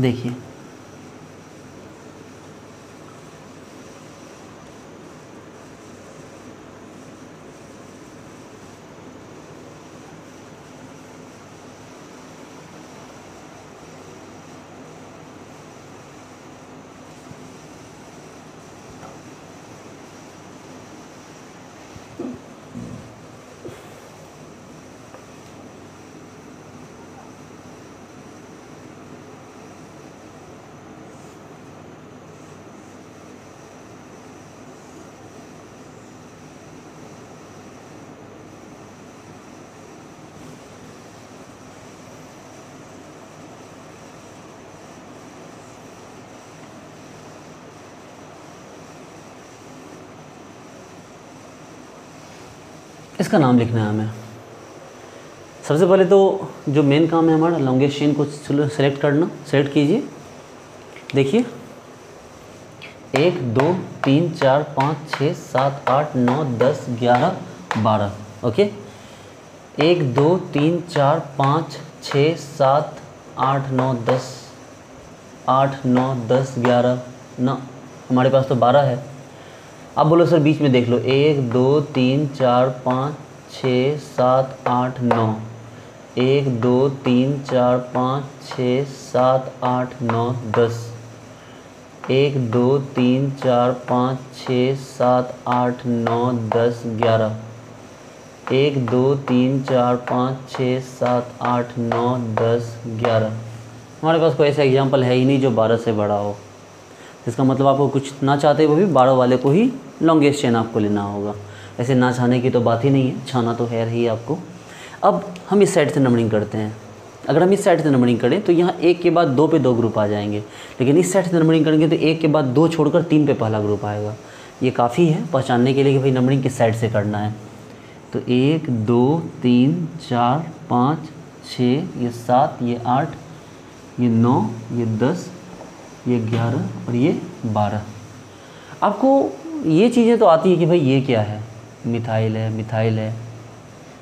देखिए इसका नाम लिखना है हमें। सबसे पहले तो जो मेन काम है हमारा लॉन्गेस्ट चेन को सेलेक्ट करना। सेलेक्ट कीजिए। देखिए 1 2 3 4 5 6 7 8 9 10 11 12। ओके 1 2 3 4 5 6 7 8 9 10 8 9 10 11 ना, हमारे पास तो 12 है। अब बोलो सर बीच में देख लो 1 2 3 4 5 6 7 8 9। 1 2 3 4 5 6 7 8 9 10। 1 2 3 4 5 6 7 8 9 10 11। 1 2 3 4 5 6 7 8 9 10 11। हमारे पास कोई ऐसा एग्जाम्पल है ही नहीं जो 12 से बड़ा हो। इसका मतलब आपको कुछ ना चाहते हुए भी 12 वाले को ही लॉन्गेस्ट चेन आपको लेना होगा। ऐसे ना छाने की तो बात ही नहीं है, छाना तो है ही आपको। अब हम इस साइड से नंबरिंग करते हैं। अगर हम इस साइड से नंबरिंग करें तो यहाँ 1 के बाद 2 पे 2 ग्रुप आ जाएंगे, लेकिन इस साइड से नंबरिंग करेंगे तो 1 के बाद 2 छोड़कर 3 पे पहला ग्रुप आएगा। ये काफ़ी है पहचानने के लिए कि भाई नंबरिंग किस साइड से करना है। तो 1 2 3 4 5 6 ये 7 ये 8 ये 9 ये 10 ये 11 और ये 12। आपको ये चीज़ें तो आती है कि भाई ये क्या है, मिथाइल है,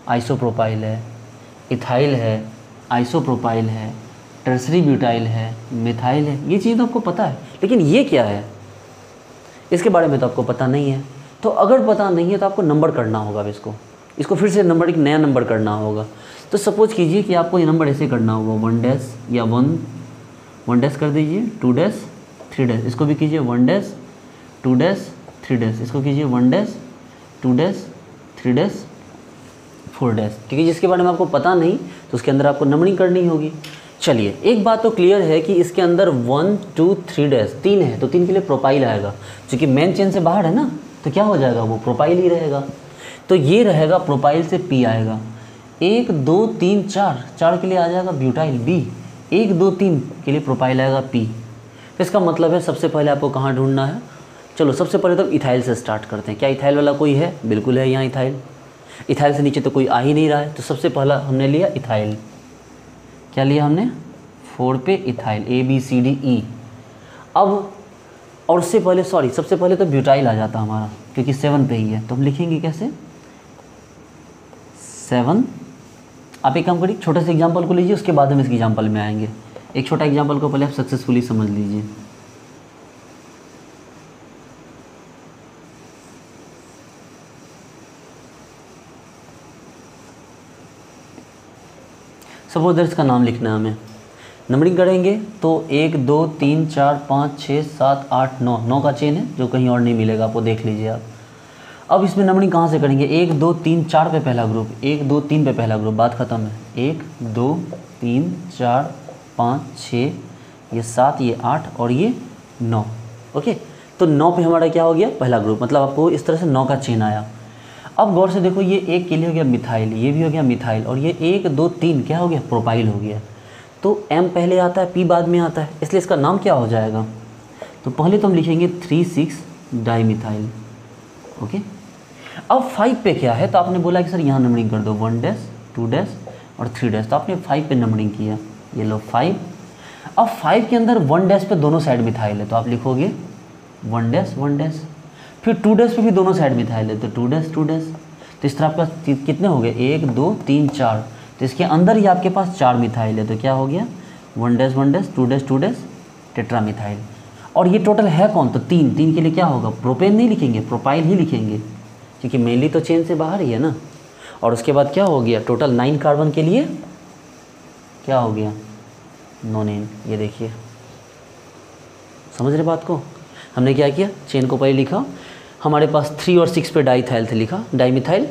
आइसोप्रोपाइल है, इथाइल है, आइसोप्रोपाइल है, टर्सरी ब्यूटाइल है, मिथाइल है, ये चीज़ तो आपको पता है, लेकिन ये क्या है इसके बारे में तो आपको पता नहीं है। तो अगर पता नहीं है तो आपको नंबर करना होगा इसको फिर से नंबर, एक नया नंबर करना होगा। तो सपोज कीजिए कि आपको ये नंबर ऐसे करना होगा 1 डैश या 1 डैश कर दीजिए, 2 डैश 3 डैश, इसको भी कीजिए 1 डैश 2 डैश 3 डैश, इसको कीजिए 1 डैश 2 डैश 3 डैश 4 डैश। ठीक है, जिसके बारे में आपको पता नहीं तो उसके अंदर आपको नंबरिंग करनी होगी। चलिए एक बात तो क्लियर है कि इसके अंदर 1 2 3 डैश 3 है तो 3 के लिए प्रोपाइल आएगा, क्योंकि मेन चेन से बाहर है ना, तो क्या हो जाएगा वो प्रोपाइल ही रहेगा। तो ये रहेगा प्रोपाइल से पी आएगा। 1 2 3 4 के लिए आ जाएगा ब्यूटाइल बी। 1 2 3 के लिए प्रोपाइल आएगा पी। तो इसका मतलब है सबसे पहले आपको कहाँ ढूंढना है। चलो सबसे पहले तो इथाइल से स्टार्ट करते हैं। क्या इथाइल वाला कोई है? बिल्कुल है यहाँ इथाइल। इथाइल से नीचे तो कोई आ ही नहीं रहा है, तो सबसे पहला हमने लिया इथाइल। क्या लिया हमने? 4 पे इथाइल, ABCDE। अब और उससे पहले सबसे पहले तो ब्यूटाइल आ जाता हमारा, क्योंकि 7 पे ही है, तो हम लिखेंगे कैसे 7। आप एक काम करिए, छोटे से एग्जाम्पल को लीजिए, उसके बाद हम इस एग्जाम्पल में आएंगे। एक छोटा एग्जाम्पल को पहले आप सक्सेसफुली समझ लीजिए। सपोज दैट इसका नाम लिखना है हमें। नंबरिंग करेंगे तो 1 2 3 4 5 6 7 8 9 का चेन है, जो कहीं और नहीं मिलेगा आपको, देख लीजिए आप। अब इसमें नंबरिंग कहाँ से करेंगे? 1 2 3 4 पे पहला ग्रुप, 1 2 3 पे पहला ग्रुप, बात खत्म है। 1 2 3 4 5 6 ये 7 ये 8 और ये 9। ओके, तो 9 पे हमारा क्या हो गया? पहला ग्रुप। मतलब आपको इस तरह से 9 का चेन आया। अब गौर से देखो, ये 1 के लिए हो गया मिथाइल, ये भी हो गया मिथाइल, और ये 1 2 3 क्या हो गया? प्रोपाइल हो गया। तो M पहले आता है, P बाद में आता है, इसलिए इसका नाम क्या हो जाएगा? तो पहले तो हम लिखेंगे 3,6 डाईमिथाइल। ओके, अब 5 पे क्या है, तो आपने बोला कि सर यहाँ नंबरिंग कर दो 1 डैश 2 डैश और 3 डैश, तो आपने 5 पे नंबरिंग किया, ये लो 5। अब 5 के अंदर 1 डैश पे दोनों साइड मिथाइल है, तो आप लिखोगे 1 डैश 1 डैश। फिर 2 डैश पे भी दोनों साइड मिथाइल है, तो 2 डैश 2 डैश। तो इस तरह आपके पास कितने हो गए, 1 2 3 4, तो इसके अंदर ही आपके पास 4 मिथाइल है, तो क्या हो गया 1 डैश 1 डैश 2 डैश 2 डैश टेट्रामिथाइल। और ये टोटल है कौन, तो 3 के लिए क्या होगा, प्रोपेन नहीं लिखेंगे, प्रोपाइल ही लिखेंगे, क्योंकि मेनली तो चेन से बाहर ही है ना। और उसके बाद क्या हो गया, टोटल 9 कार्बन के लिए क्या हो गया, नोनेन। ये देखिए, समझ रहे बात को। हमने क्या किया, चेन को पहले लिखा, हमारे पास 3 और 6 पे डाईथाइल थे, लिखा डाईमिथाइल।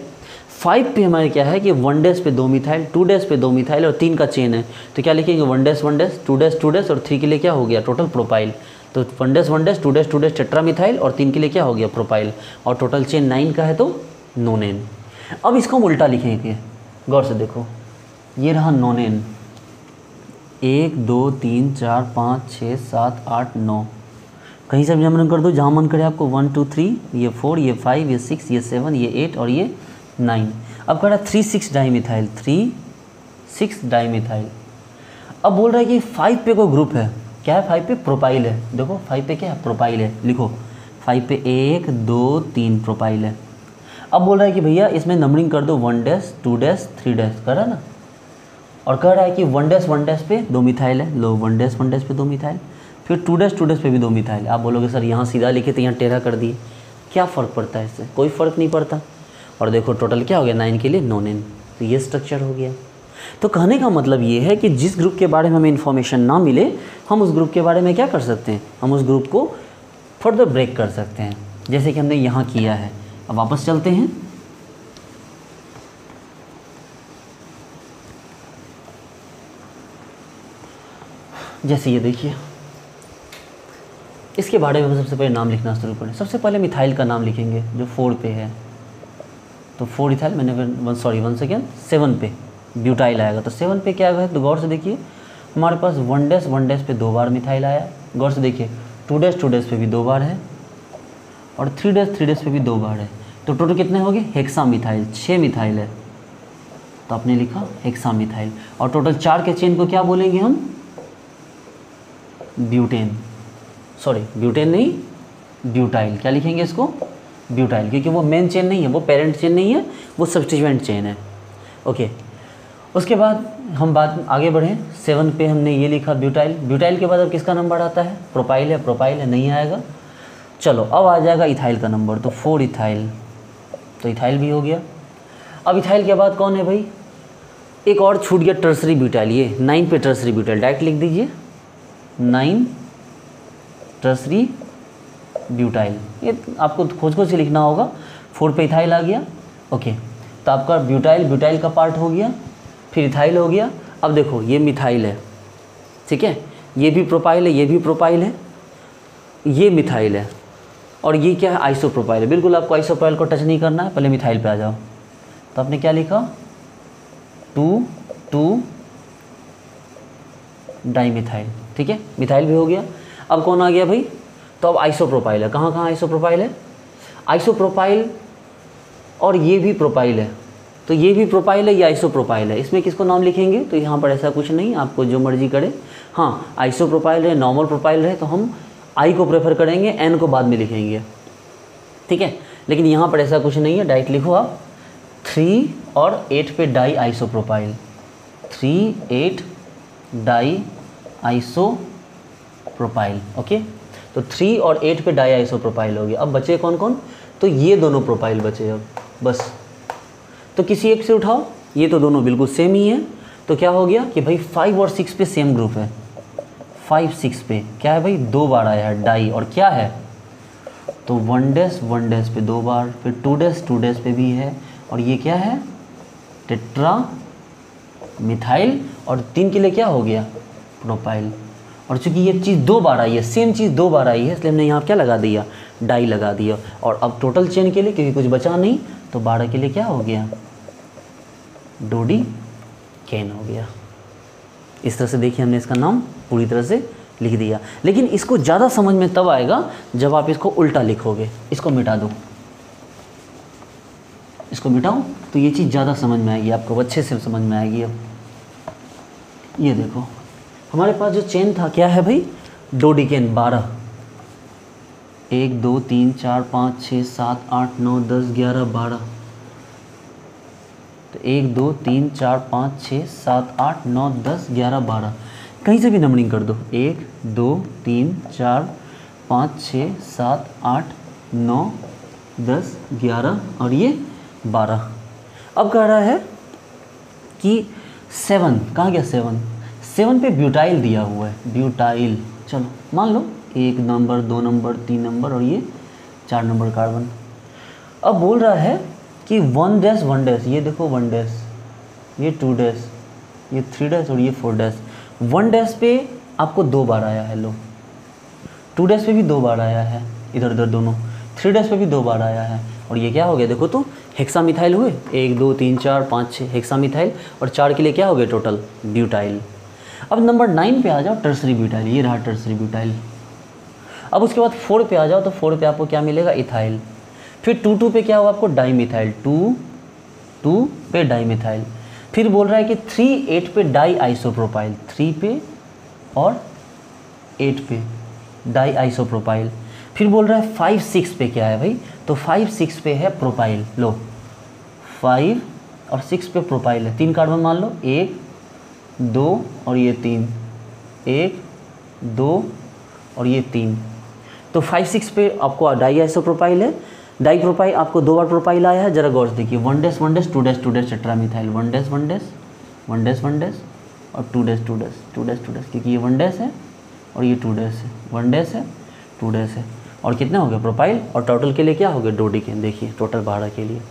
5 पे हमारे क्या है कि 1 डैश पे 2 मिथाइल, 2 डैश पे 2 मिथाइल और 3 का चेन है, तो क्या लिखेंगे 1 डैश 1 डैश 2 डैश 2 डैश और 3 के लिए क्या हो गया टोटल प्रोपाइल। तो 1 डैश 1 डैश 2 डैश 2 डैश टेट्रामिथाइल और 3 के लिए क्या हो गया प्रोपाइल, और टोटल चेन 9 का है तो नोनेन। अब इसको हम उल्टा लिखेंगे, गौर से देखो, ये रहा नोनेन, 1 2 3 4 5 6 7 8 9, कहीं से भी नंबरिंग कर दो जहाँ मन करे आपको, 1 2 3, ये 4 ये 5 ये 6 ये 7 ये 8 और ये 9। अब कह रहा है 3,6 डाईमिथाइल, 3,6 डाईमिथाइल। अब बोल रहा है कि 5 पे कोई ग्रुप है, क्या है 5 पे, प्रोपाइल है। देखो 5 पे क्या है, प्रोपाइल है, लिखो 5 पे 1 2 3 प्रोपाइल है। अब बोल रहा है कि भैया इसमें नंबरिंग कर दो 1 डैश 2 डैश 3 डैश, कर रहा है ना। और कह रहा है कि 1 डैश 1 डैश पे 2 मिथाइल है, लो 1 डैश 1 डैश पे 2 मिथाइल, फिर 2 डैश 2 डैश पे भी 2 मिथाइल। आप बोलोगे सर यहाँ सीधा लिखे तो यहाँ टेढ़ा कर दिए, क्या फ़र्क पड़ता है इससे, कोई फ़र्क नहीं पड़ता। और देखो टोटल क्या हो गया 9 के लिए नोनेन, तो ये स्ट्रक्चर हो गया। तो कहने का मतलब ये है कि जिस ग्रुप के बारे में हमें इन्फॉर्मेशन ना मिले, हम उस ग्रुप के बारे में क्या कर सकते हैं, हम उस ग्रुप को फर्दर ब्रेक कर सकते हैं, जैसे कि हमने यहाँ किया है। अब वापस चलते हैं, जैसे ये देखिए, इसके बारे में हम सबसे पहले नाम लिखना शुरू करें। सबसे पहले मिथाइल का नाम लिखेंगे जो 4 पे है, तो 4 इथाइल, मैंने वन सेकेंड 7 पे ब्यूटाइल आएगा, तो 7 पे क्या आएगा, तो गौर से देखिए हमारे पास 1 डैश पे 2 बार मिथाइल आया, गौर से देखिए 2 डैश पे भी 2 बार है और 3 डैश पे भी 2 बार है, तो टोटल कितने हो गए, हेक्सा मिथाइल, 6 मिथाइल है, तो आपने लिखा हेक्सा मिथाइल। और टोटल 4 के चेन को क्या बोलेंगे हम, ब्यूटेन, सॉरी ब्यूटेन नहीं ब्यूटाइल, क्या लिखेंगे इसको, ब्यूटाइल, क्योंकि वो मेन चेन नहीं है, वो पेरेंट चेन नहीं है, वो सब्स्टिट्यूएंट चेन है। ओके, उसके बाद हम बात आगे बढ़ें, 7 पे हमने ये लिखा ब्यूटाइल। ब्यूटाइल के बाद अब किसका नंबर आता है, प्रोपाइल है, प्रोपाइल है, नहीं आएगा। चलो अब आ जाएगा इथाइल का नंबर, तो 4 इथाइल, तो इथाइल भी हो गया। अब इथाइल के बाद कौन है भाई, एक और छूट गया टर्सरी ब्यूटाइल, ये 9 पे टर्सरी ब्यूटाइल, डायरेक्ट लिख दीजिए 9 टर्सरी ब्यूटाइल, ये आपको खोज खोज से लिखना होगा। 4 पे इथाइल आ गया। ओके, तो आपका ब्यूटाइल का पार्ट हो गया, फिर इथाइल हो गया। अब देखो ये मिथाइल है, ठीक है, ये भी प्रोपाइल है, ये भी प्रोपाइल है, ये मिथाइल है, और ये क्या है, आइसोप्रोपाइल है। बिल्कुल आपको आइसोप्रोपाइल को टच नहीं करना है, पहले मिथाइल पे आ जाओ। तो आपने क्या लिखा, 2 डाईमिथाइल, ठीक है, मिथाइल भी हो गया। अब कौन आ गया भाई, तो अब आइसोप्रोपाइल है। कहाँ कहाँ आइसोप्रोपाइल है, आइसोप्रोपाइल और ये भी प्रोपाइल है, तो ये भी प्रोपाइल है, ये आइसोप्रोपाइल है। इसमें किसको नाम लिखेंगे, तो यहाँ पर ऐसा कुछ नहीं, आपको जो मर्जी करे। हाँ, आइसोप्रोपाइल है, नॉर्मल प्रोपाइल है, तो हम आई को प्रेफर करेंगे, एन को बाद में लिखेंगे, ठीक है। लेकिन यहाँ पर ऐसा कुछ नहीं है, डायरेक्ट लिखो आप 3 और 8 पे di isopropyl, 3 8 di isopropyl. Okay, तो 3 और 8 पे डाई आइसोप्रोपाइल हो गया। अब बचे कौन कौन, तो ये दोनों प्रोपाइल बचे अब बस। तो किसी एक से उठाओ, ये तो दोनों बिल्कुल सेम ही है, तो क्या हो गया कि भाई 5 और 6 पे सेम ग्रुप है। 5 6 पे क्या है भाई, 2 बार आया है डाई, और क्या है, तो 1 डैश पे 2 बार, फिर 2 डैश पे भी है, और ये क्या है, टेट्रा मिथाइल, और 3 के लिए क्या हो गया, प्रोपाइल। और चूंकि ये चीज़ 2 बार आई है, सेम चीज़ 2 बार आई है, इसलिए हमने यहाँ क्या लगा दिया, डाई लगा दिया। और अब टोटल चेन के लिए क्योंकि कुछ बचा नहीं, तो 12 के लिए क्या हो गया, डोडी केन हो गया। इस तरह से देखिए हमने इसका नाम पूरी तरह से लिख दिया। लेकिन इसको ज़्यादा समझ में तब आएगा जब आप इसको उल्टा लिखोगे। इसको मिटा दो, इसको मिटाओ तो ये चीज़ ज़्यादा समझ में आएगी आपको, अच्छे से समझ में आएगी। अब ये देखो हमारे पास जो चेन था क्या है भाई, डोडिकेन 12, 1 2 3 4 5 6 7 8 9 10 11 12, तो 1 2 3 4 5 6 7 8 9 10 11 12, कहीं से भी नंबरिंग कर दो, 1 2 3 4 5 6 7 8 9 10 11 और ये 12। अब कह रहा है कि 7, कहाँ गया 7 पे ब्यूटाइल दिया हुआ है, ब्यूटाइल। चलो मान लो 1 नंबर 2 नंबर 3 नंबर और ये 4 नंबर कार्बन। अब बोल रहा है कि 1 डैश 1 डैश, ये देखो 1 डैश, ये 2 डैश, ये 3 डैश और ये 4 डैश। 1 डैश पे आपको 2 बार आया है, लो 2 डैश पे भी 2 बार आया है, इधर उधर दोनों, 3 डैश पे भी 2 बार आया है। और ये क्या हो गया देखो तो हेक्सामिथाइल हुए, 1 2 3 4 5 6 हेक्सामिथाइल, और 4 के लिए क्या हो गया टोटल, ब्यूटाइल। अब नंबर 9 पे आ जाओ, टर्सरी ब्यूटाइल, ये रहा टर्सरी ब्यूटाइल। अब उसके बाद 4 पे आ जाओ, तो 4 पे आपको क्या मिलेगा, इथाइल। फिर 2 पे क्या हुआ आपको, डाईमिथाइल, 2 पे डाईमिथाइल। फिर बोल रहा है कि 3 8 पे डाई आइसोप्रोपाइल, 3 पे और 8 पे डाई आइसोप्रोपाइल। फिर बोल रहा है 5 6 पे क्या है भाई, तो 5 6 पे है प्रोपाइल, लो 5 और 6 पे प्रोपाइल है, 3 कार्बन मान लो, 1 2 और ये 3, 1 2 और ये 3, तो 5 6 पे आपको डाई आइसोप्रोपाइल है। डाई प्रोपाइल आपको 2 बार प्रोपाइल आया है, जरा गौर से देखिए, 1 dash 1 dash 2 dash 2 dash टेट्रामिथाइल, 1 dash 1 dash 1 dash 1 dash और 2 डैश 2 डैश 2 डैश 2 डैश, क्योंकि ये 1 डैश है और ये 2 डैश है, 1 डैश है 2 डैश है, और कितना हो गया प्रोपाइल, और टोटल के लिए क्या हो गया, डोडिकेन। देखिए टोटल 12 के लिए।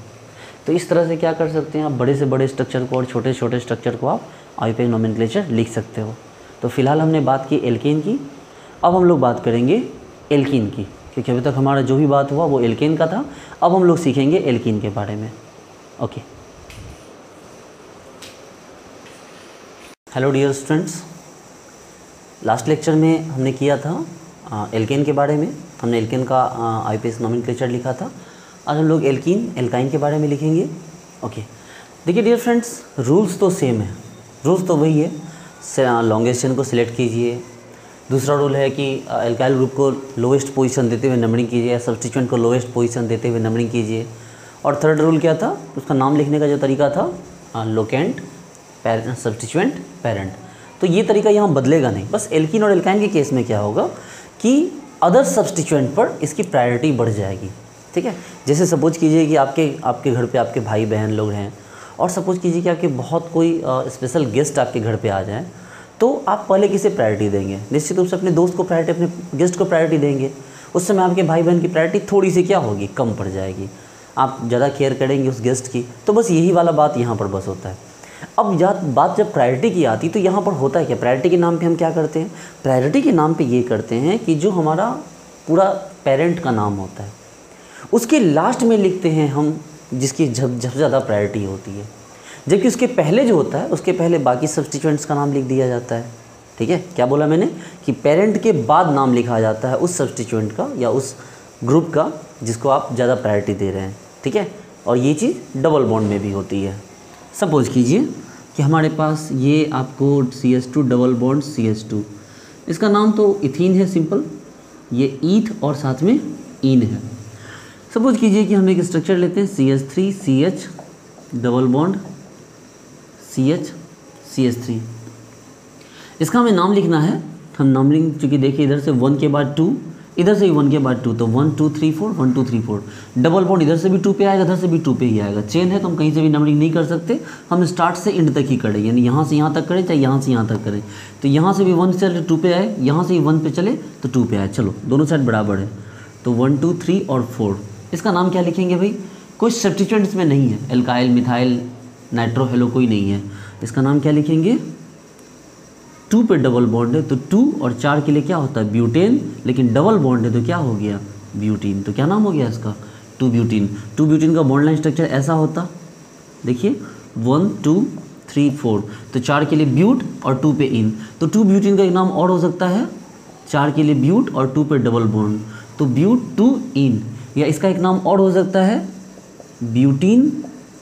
तो इस तरह से क्या कर सकते हैं आप, बड़े से बड़े स्ट्रक्चर को और छोटे छोटे स्ट्रक्चर को आप आईयूपीएच नोमेनक्लेचर लिख सकते हो। तो फिलहाल हमने बात की एल्केन की, अब हम लोग बात करेंगे एल्कीन की, क्योंकि अभी तक हमारा जो भी बात हुआ वो एल्केन का था। अब हम लोग सीखेंगे एल्कीन के बारे में। Okay, hello dear students, last lecture में हमने किया था एल्केन के बारे में, हमने एल्केन का आईयूपीएच नोमेनक्लेचर लिखा था। आज हम लोग एल्कीन एल्काइन के बारे में लिखेंगे। ओके, देखिए डियर फ्रेंड्स, रूल्स तो सेम है, रूल्स तो वही है, लॉन्गेस्ट चेन को सिलेक्ट कीजिए। दूसरा रूल है कि एल्काइल ग्रुप को लोएस्ट पोजीशन देते हुए नंबरिंग कीजिए, सब्स्टिट्यूएंट को लोएस्ट पोजीशन देते हुए नंबरिंग कीजिए। और थर्ड रूल क्या था, उसका नाम लिखने का जो तरीका था, लोकेंट सब्स्टिट्यूएंट पेरेंट। तो ये तरीका यहाँ बदलेगा नहीं, बस एल्कीन और एल्काइन के केस में क्या होगा कि अदर सब्स्टिट्यूएंट पर इसकी प्रायोरिटी बढ़ जाएगी। ठीक है, जैसे सपोज कीजिए कि आपके घर पे आपके भाई बहन लोग हैं, और सपोज कीजिए कि आपके बहुत कोई स्पेशल गेस्ट आपके घर पे आ जाएं, तो आप पहले किसे प्रायोरिटी देंगे, निश्चित रूप से अपने दोस्त को प्रायोरिटी, अपने गेस्ट को प्रायोरिटी देंगे। उस समय आपके भाई बहन की प्रायोरिटी थोड़ी सी क्या होगी, कम पड़ जाएगी, आप ज़्यादा केयर करेंगे उस गेस्ट की। तो बस यही वाला बात यहाँ पर बस होता है। अब बात जब प्रायोरिटी की आती तो यहाँ पर होता है क्या, प्रायोरिटी के नाम पे हम क्या करते हैं, प्रायोरिटी के नाम पे ये करते हैं कि जो हमारा पूरा पेरेंट का नाम होता है उसके लास्ट में लिखते हैं हम जिसकी जब ज़्यादा प्रायोरिटी होती है, जबकि उसके पहले जो होता है उसके पहले बाकी सब्स्टिट्यूएंट्स का नाम लिख दिया जाता है। ठीक है, क्या बोला मैंने कि पेरेंट के बाद नाम लिखा जाता है उस सब्स्टिट्यूएंट का या उस ग्रुप का जिसको आप ज़्यादा प्रायोरिटी दे रहे हैं। ठीक है, और ये चीज़ डबल बॉन्ड में भी होती है। सपोज कीजिए कि हमारे पास ये आपको CH2 डबल बॉन्ड CH2, इसका नाम तो इथीन है सिंपल, ये ईथ और साथ में इन है। सपोज कीजिए कि हम एक स्ट्रक्चर लेते हैं CH3 CH double bond CH CH3, इसका हमें नाम लिखना है। हम नंबरिंग चूँकि देखिए इधर से 1 के बाद 2, इधर से भी 1 के बाद 2, तो 1 2 3 4 1 2 3 4। डबल बॉन्ड इधर से भी 2 पे आएगा, इधर से भी 2 पे ही आएगा। चेन है तो हम कहीं से भी नंबरिंग नहीं कर सकते, हम स्टार्ट से एंड तक ही करें, यानी यहाँ से यहाँ तक करें चाहे यहाँ से यहाँ तक करें। तो यहाँ से भी 1 से 2 पे आए, यहाँ से भी 1 पे चले तो 2 पे आए, चलो दोनों साइड बराबर है, तो 1 2 3 और 4। इसका नाम क्या लिखेंगे भाई, कोई सब्स्टिट्यूएंट इसमें नहीं है, एल्काइल मिथाइल नाइट्रो हेलो कोई नहीं है, इसका नाम क्या लिखेंगे, 2 पे डबल बॉन्ड है तो 2 और 4 के लिए क्या होता है, ब्यूटेन, लेकिन डबल बॉन्ड है तो क्या हो गया, ब्यूटीन। तो क्या नाम हो गया इसका, 2 ब्यूटीन। 2 ब्यूटीन का बॉन्ड लाइन स्ट्रक्चर ऐसा होता, देखिए 1 2 3 4, तो 4 के लिए ब्यूट और 2 पे इन, तो 2 ब्यूटीन का एक नाम और हो सकता है 4 के लिए ब्यूट और 2 पे डबल बॉन्ड, तो ब्यूट 2 इन, या इसका एक नाम और हो सकता है ब्यूटीन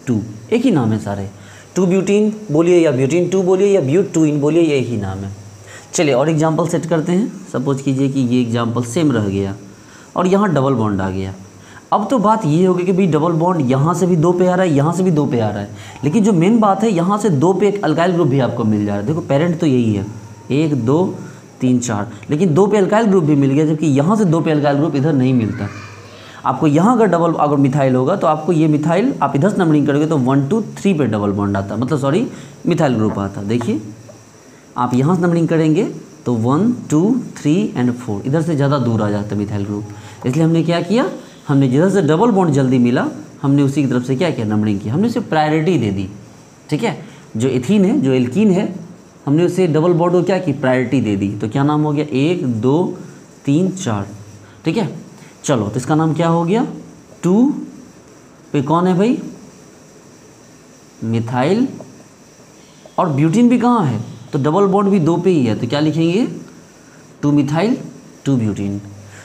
2, एक ही नाम है सारे, 2 ब्यूटीन बोलिए या ब्यूटीन 2 बोलिए या ब्यूट 2 इन बोलिए, ये एक ही नाम है। चलिए और एग्जाम्पल सेट करते हैं। सपोज कीजिए कि ये एग्जाम्पल सेम रह गया और यहाँ डबल बॉन्ड आ गया। अब तो बात ये होगी कि भाई डबल बॉन्ड यहाँ से भी 2 पे आ रहा है, यहाँ से भी 2 पे आ रहा है, लेकिन जो मेन बात है यहाँ से 2 पे एक अल्काइल ग्रुप भी आपको मिल जा रहा है। देखो पेरेंट तो यही है 1 2 3 4, लेकिन 2 पे अल्काइल ग्रुप भी मिल गया, जबकि यहाँ से 2 पे अल्काइल ग्रुप इधर नहीं मिलता। आपको यहाँ अगर डबल अगर मिथाइल होगा तो आपको ये मिथाइल आप इधर से नंबरिंग करोगे तो 1 2 3 पे डबल बॉन्ड आता, मतलब सॉरी मिथाइल ग्रुप आता। देखिए आप यहाँ से नंबरिंग करेंगे तो 1 2 3 एंड 4, इधर से ज़्यादा दूर आ जाता है मिथाइल ग्रुप। इसलिए हमने क्या किया, हमने जिधर से डबल बॉन्ड जल्दी मिला हमने उसी की तरफ से क्या किया, नंबरिंग की, हमने उसे प्रायोरिटी दे दी। ठीक है, जो एथीन है जो एल्कीन है हमने उसे डबल बॉन्ड को क्या की, प्रायोरिटी दे दी। तो क्या नाम हो गया, 1 2 3 4। ठीक है, चलो तो इसका नाम क्या हो गया, 2 पे कौन है भाई, मिथाइल, और ब्यूटीन भी कहाँ है, तो डबल बॉन्ड भी 2 पे ही है, तो क्या लिखेंगे 2 मिथाइल 2 ब्यूटीन।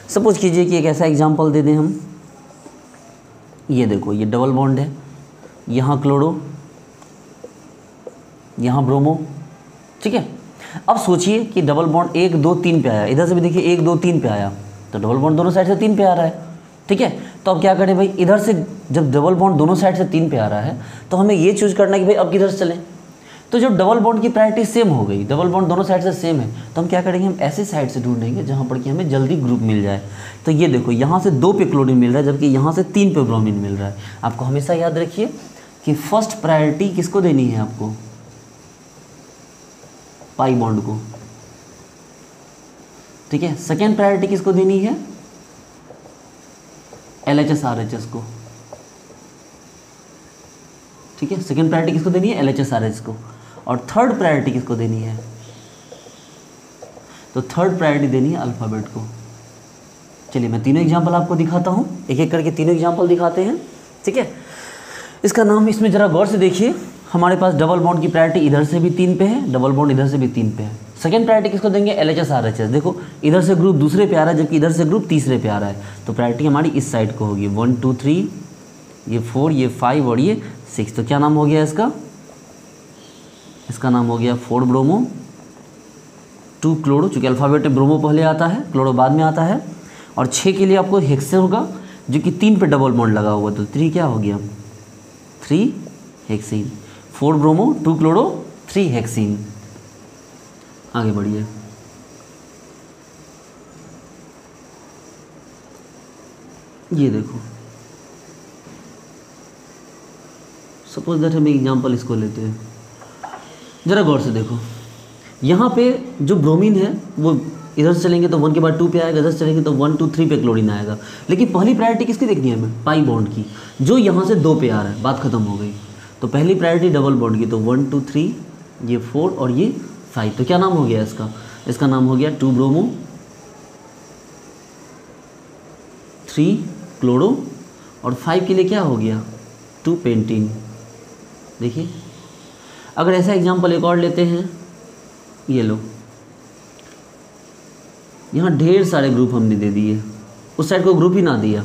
सपोज कीजिए कि एक ऐसा एग्जांपल दे दें हम, ये देखो ये डबल बॉन्ड है, यहाँ क्लोरो यहाँ ब्रोमो। ठीक है, अब सोचिए कि डबल बॉन्ड 1 2 3 पे आया, इधर से भी देखिए 1 2 3 पे आया, तो डबल बॉन्ड दोनों साइड से 3 पे आ रहा है। ठीक है, तो अब क्या करें भाई, इधर से जब डबल बॉन्ड दोनों साइड से 3 पे आ रहा है तो हमें ये चूज करना है कि भाई अब किधर से चलें। तो जब डबल बॉन्ड की प्रायोरिटी सेम हो गई, डबल बॉन्ड दोनों साइड से सेम है, तो हम क्या करेंगे, हम ऐसे साइड से ढूंढेंगे जहाँ पर कि हमें जल्दी ग्रुप मिल जाए। तो ये देखो यहाँ से 2 पे क्लोरीन मिल रहा है, जबकि यहाँ से 3 पे ब्रोमीन मिल रहा है। आपको हमेशा याद रखिए कि फर्स्ट प्रायोरिटी किसको देनी है, आपको पाई बॉन्ड को। ठीक है, सेकेंड प्रायोरिटी किसको देनी है, LHS RHS को। ठीक है, सेकेंड प्रायोरिटी किसको देनी है, LHS RHS को, और थर्ड प्रायोरिटी किसको देनी है, तो थर्ड प्रायोरिटी देनी है अल्फ़ाबेट को। चलिए मैं तीनों एग्जांपल आपको दिखाता हूँ, एक एक करके तीनों एग्जांपल दिखाते हैं। ठीक है, इसका नाम इसमें ज़रा गौर से देखिए, हमारे पास डबल बॉन्ड की प्रायोरिटी इधर से भी 3 पे है, डबल बॉन्ड इधर से भी 3 पे है। सेकेंड प्रायोरिटी किसको देंगे, LHS RHS। देखो इधर से ग्रुप दूसरे पे आ रहा है, जबकि इधर से ग्रुप तीसरे पे आ रहा है, तो प्रायोरिटी हमारी इस साइड को होगी, 1 2 3, ये 4, ये 5 और ये 6। तो क्या नाम हो गया इसका, इसका नाम हो गया 4 ब्रोमो 2 क्लोरो, चूँकि अल्फ़ाबेट में ब्रोमो पहले आता है क्लोरो बाद में आता है, और 6 के लिए आपको हेक्सेन होगा जो कि 3 पे डबल बॉन्ड लगा हुआ, तो 3 क्या हो गया, 3 हेक्सीन, 4 ब्रोमो 2 क्लोरो 3 हेक्सीन। आगे बढ़िए, ये देखो सपोज दैट हम एग्जांपल इसको लेते हैं, ज़रा गौर से देखो, यहाँ पे जो ब्रोमीन है वो इधर से चलेंगे तो 1 के बाद 2 पे आएगा, इधर से चलेंगे तो 1 2 3 पे क्लोरीन आएगा, लेकिन पहली प्रायोरिटी किसकी देखनी है हमें, पाई बॉन्ड की, जो यहाँ से 2 पे आ रहा है, बात खत्म हो गई। तो पहली प्रायोरिटी डबल बॉन्ड की, तो 1 2 3, ये 4 और ये 5। तो क्या नाम हो गया इसका, इसका नाम हो गया 2 ब्रोमो 3 क्लोरो, और 5 के लिए क्या हो गया, 2 पेंटीन। देखिए अगर ऐसा एग्जांपल एक और लेते हैं, ये लो, यहाँ ढेर सारे ग्रुप हमने दे दिए, उस साइड को ग्रुप ही ना दिया,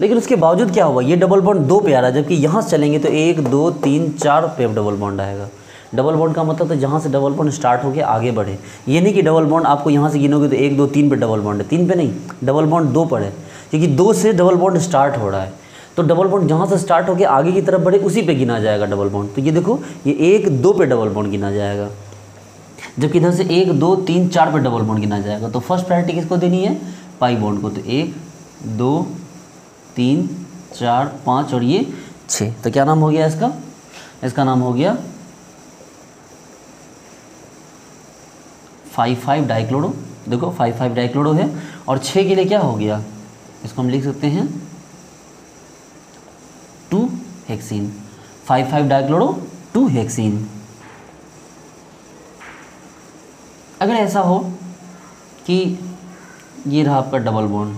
लेकिन उसके बावजूद क्या हुआ, ये डबल बॉन्ड 2 पे आ रहा है, जबकि यहाँ से चलेंगे तो 1 2 3 4 पे डबल बॉन्ड आएगा। डबल बॉन्ड का मतलब तो जहाँ से डबल बॉन्ड स्टार्ट होकर आगे बढ़े, ये नहीं कि डबल बॉन्ड आपको यहाँ से गिनोगे तो 1 2 3 पे डबल बॉन्ड है, 3 पे नहीं, डबल बॉन्ड 2 पर है, क्योंकि 2 से डबल बॉन्ड स्टार्ट हो रहा है, तो डबल बॉन्ड जहाँ से स्टार्ट होकर आगे की तरफ बढ़े उसी पे गिना जाएगा डबल बॉन्ड। तो ये देखो ये 1 2 पे डबल बॉन्ड गिना जाएगा, जबकि इधर से 1 2 3 4 पे डबल बॉन्ड गिना जाएगा। तो फर्स्ट प्रायोरिटी किसको देनी है, पाई बॉन्ड को, तो 1 2 3 4 5 और ये 6। तो क्या नाम हो गया इसका, इसका नाम हो गया 5 डाइक्लोरो। देखो 5 डाइक्लोरो है, और 6 के लिए क्या हो गया, इसको हम लिख सकते हैं 2 हेक्सीन, 5 डाइक्लोरो 2 हेक्सीन। अगर ऐसा हो कि ये रहा आपका डबल बॉन्ड,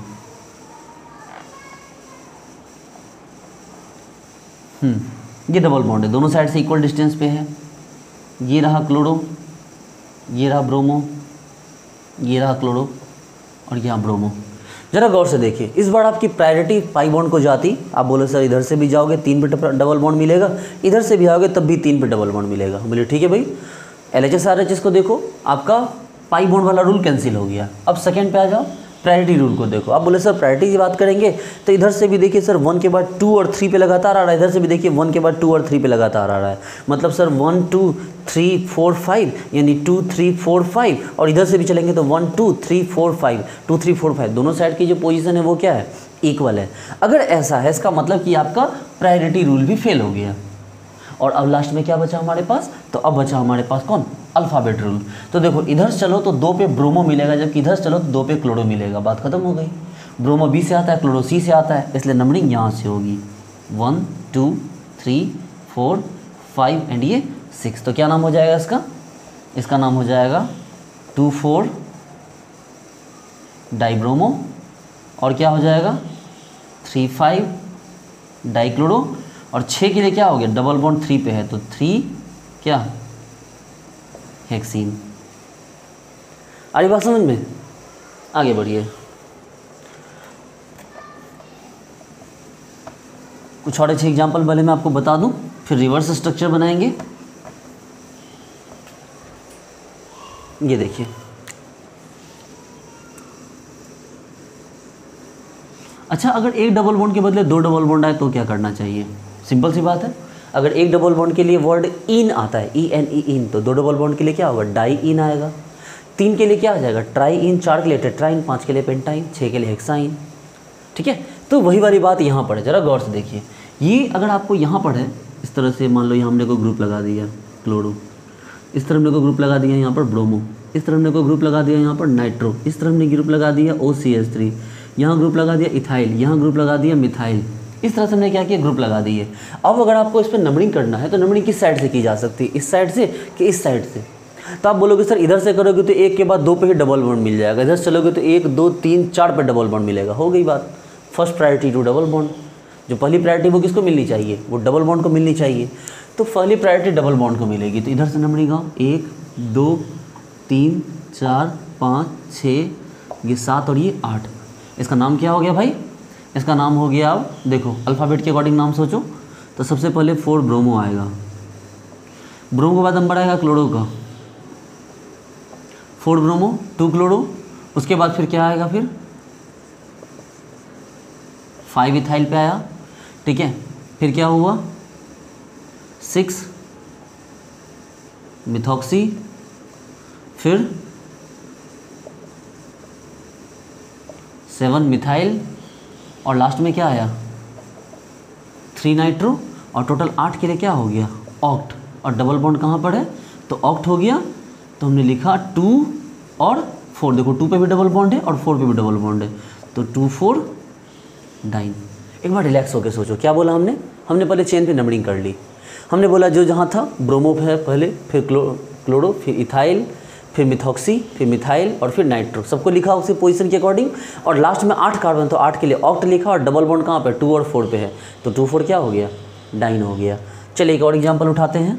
ये डबल बॉन्ड है, दोनों साइड से इक्वल डिस्टेंस पे है, ये रहा क्लोरो, ये रहा ब्रोमो, ये रहा क्लोरो और यहाँ ब्रोमो। ज़रा गौर से देखिए, इस बार आपकी प्रायोरिटी पाई बॉन्ड को जाती। आप बोले सर इधर से भी जाओगे 3 पे डबल बॉन्ड मिलेगा, इधर से भी आओगे तब भी 3 पे डबल बॉन्ड मिलेगा। बोले ठीक है भाई, LHS RHS को देखो, आपका पाई बॉन्ड वाला रूल कैंसिल हो गया। अब सेकंड पे आ जाओ, प्रायोरिटी रूल को देखो। आप बोले सर प्रायोरिटी की बात करेंगे तो इधर से भी देखिए सर 1 के बाद 2 और 3 पे लगातार आ रहा है, इधर से भी देखिए 1 के बाद 2 और 3 पे लगातार आ रहा है। मतलब सर 1 2 3 4 5 यानी 2 3 4 5, और इधर से भी चलेंगे तो 1 2 3 4 5 2 3 4 5, दोनों साइड की जो पोजीशन है वो क्या है, इक्वल है। अगर ऐसा है इसका मतलब कि आपका प्रायोरिटी रूल भी फेल हो गया। और अब लास्ट में क्या बचा हमारे पास, तो अब बचा हमारे पास कौन, अल्फ़ाबेट रूल। तो देखो इधर चलो तो 2 पे ब्रोमो मिलेगा, जबकि इधर चलो तो 2 पे क्लोरो मिलेगा। बात खत्म हो गई। ब्रोमो B से आता है, क्लोरो C से आता है, इसलिए नंबरिंग यहाँ से होगी 1 2 3 4 5 एंड ये 6। तो क्या नाम हो जाएगा इसका, इसका नाम हो जाएगा 2,4 डाइब्रोमो, और क्या हो जाएगा 3,5 डाइक्लोरो, और 6 के लिए क्या हो गया, डबल बॉन्ड 3 पे है तो 3 क्या हेक्सीन। आ रही बात समझ में, आगे बढ़िए। कुछ और अच्छे एग्जाम्पल पहले मैं आपको बता दूं, फिर रिवर्स स्ट्रक्चर बनाएंगे। ये देखिए, अच्छा अगर एक डबल बॉन्ड के बदले 2 डबल बॉन्ड आए तो क्या करना चाहिए, सिंपल सी बात है। अगर एक डबल बॉन्ड के लिए वर्ड इन आता है, ENE इन, तो 2 डबल बॉन्ड के लिए क्या होगा, डाई इन आएगा। 3 के लिए क्या आ जाएगा, ट्राई इन, 4 के लिए टेट्राइन, 5 के लिए पेंटाइन, 6 के लिए हेक्साइन। ठीक है, तो वही वाली बात यहाँ पर है, ज़रा गौर से देखिए। ये अगर आपको यहाँ पर है इस तरह से, मान लो यहाँ हमने को ग्रुप लगा दिया क्लोरो, इस तरह हमने को ग्रुप लगा दिया यहाँ पर ब्रोमो, इस तरह हमने को ग्रुप लगा दिया यहाँ पर नाइट्रो, इस तरह हमने ग्रुप लगा दिया OCH3, यहाँ ग्रुप लगा दिया इथाइल, यहाँ ग्रुप लगा दिया मिथाइल। इस तरह से हमने क्या किया, ग्रुप लगा दिए। अब अगर आपको इस पर नंबरिंग करना है तो नंबरिंग किस साइड से की जा सकती है, इस साइड से कि इस साइड से। तो आप बोलोगे सर इधर से करोगे तो 1 के बाद 2 पे ही डबल बॉन्ड मिल जाएगा, इधर से चलोगे तो 1 2 3 4 पे डबल बॉन्ड मिलेगा। हो गई बात, first priority to double bond. जो पहली प्रायोरिटी वो किसको मिलनी चाहिए, वो डबल बॉन्ड को मिलनी चाहिए। तो पहली प्रायोरिटी डबल बॉन्ड को मिलेगी। तो इधर से नंबरिंग आओ, 1 2 3 4 5 6, ये 7 और ये 8। इसका नाम क्या हो गया भाई, इसका नाम हो गया, अब देखो अल्फ़ाबेट के अकॉर्डिंग नाम सोचो। तो सबसे पहले 4 ब्रोमो आएगा, ब्रोमो के बाद नंबर आएगा क्लोरो का, 4 ब्रोमो 2 क्लोरो, उसके बाद फिर क्या आएगा, फिर 5 इथाइल पे आया। ठीक है, फिर क्या हुआ 6 मिथॉक्सी, फिर 7 मिथाइल, और लास्ट में क्या आया 3 नाइट्रो, और टोटल 8 के लिए क्या हो गया ऑक्ट। और डबल बॉन्ड कहाँ पर है, तो ऑक्ट हो गया। तो हमने लिखा 2 और 4, देखो 2 पे भी डबल बॉन्ड है और 4 पे भी डबल बॉन्ड है, तो 2 4 डाइन। एक बार रिलैक्स होकर सोचो, क्या बोला हमने, हमने पहले चेन पे नंबरिंग कर ली। हमने बोला जो जहाँ था ब्रोमो है पहले, फिर क्लोरो, फिर इथाइल, फिर मिथॉक्सी, फिर मिथाइल और फिर नाइट्रो, सबको लिखा उसी पोजीशन के अकॉर्डिंग। और लास्ट में 8 कार्बन, तो 8 के लिए ऑक्ट लिखा, और डबल बॉन्ड कहाँ पे 2 और 4 पे है, तो 2 4 क्या हो गया डाइन हो गया। चलिए एक और एग्जांपल उठाते हैं।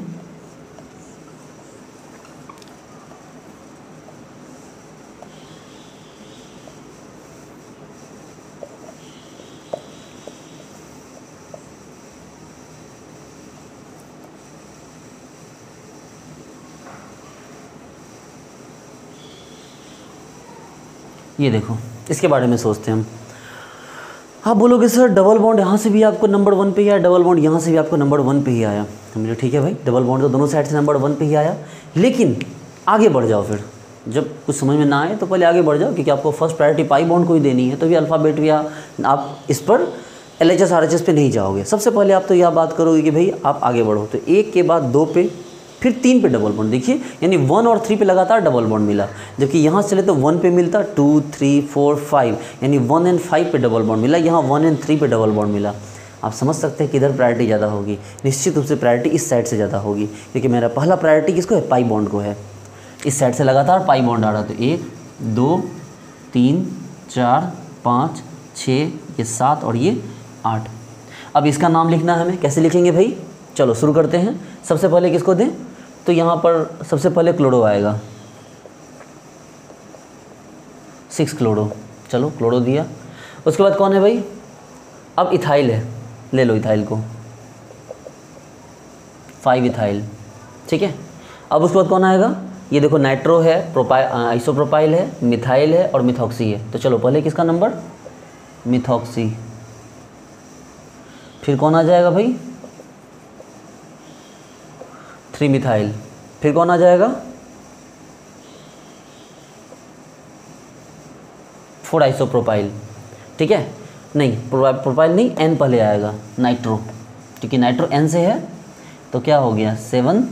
ये देखो, इसके बारे में सोचते हैं हम। आप बोलोगे सर डबल बॉन्ड यहाँ से भी आपको नंबर 1 पे ही आया, डबल बॉन्ड यहाँ से भी आपको नंबर 1 पे ही आया। हमने ठीक है भाई, डबल बॉन्ड तो दोनों साइड से नंबर 1 पे ही आया, लेकिन आगे बढ़ जाओ। फिर जब कुछ समझ में ना आए तो पहले आगे बढ़ जाओ, क्योंकि आपको फर्स्ट प्रायोरिटी पाई बॉन्ड को ही देनी है। तो भी अल्फ़ाबेट या आप इस पर LHS RHS पे नहीं जाओगे। सबसे पहले आप तो यह बात करोगे कि भाई आप आगे बढ़ो, तो 1 के बाद 2 पे, फिर 3 पे डबल बॉन्ड। देखिए यानी 1 और 3 पे लगातार डबल बॉन्ड मिला, जबकि यहाँ से चले तो 1 पे मिलता, 2 3 4 5 यानी 1 एंड 5 पे डबल बॉन्ड मिला, यहाँ 1 एंड 3 पे डबल बॉन्ड मिला। आप समझ सकते हैं कि इधर प्रायोरिटी ज़्यादा होगी, निश्चित रूप से प्रायोरिटी इस साइड से ज़्यादा होगी, क्योंकि मेरा पहला प्रायोरिटी किसको है, पाई बॉन्ड को है। इस साइड से लगातार पाई बॉन्ड आ रहा, तो 1 2 3 4 5 6, ये 7 और ये 8। अब इसका नाम लिखना है हमें, कैसे लिखेंगे भाई, चलो शुरू करते हैं। सबसे पहले किसको दें, तो यहाँ पर सबसे पहले क्लोरो आएगा, 6 क्लोरो, चलो क्लोरो दिया। उसके बाद कौन है भाई, अब इथाइल है, ले लो इथाइल को, 5 इथाइल, ठीक है। अब उसके बाद कौन आएगा, ये देखो नाइट्रो है, आइसोप्रोपाइल है, मिथाइल है और मिथॉक्सी है। तो चलो पहले किसका नंबर, मिथॉक्सी। फिर कौन आ जाएगा भाई, 3 मिथाइल। फिर कौन आ जाएगा, 4 आइसोप्रोपाइल, ठीक है। नहीं प्रोपाइल नहीं, एन पहले आएगा, नाइट्रो, क्योंकि नाइट्रो एन से है, तो क्या हो गया 7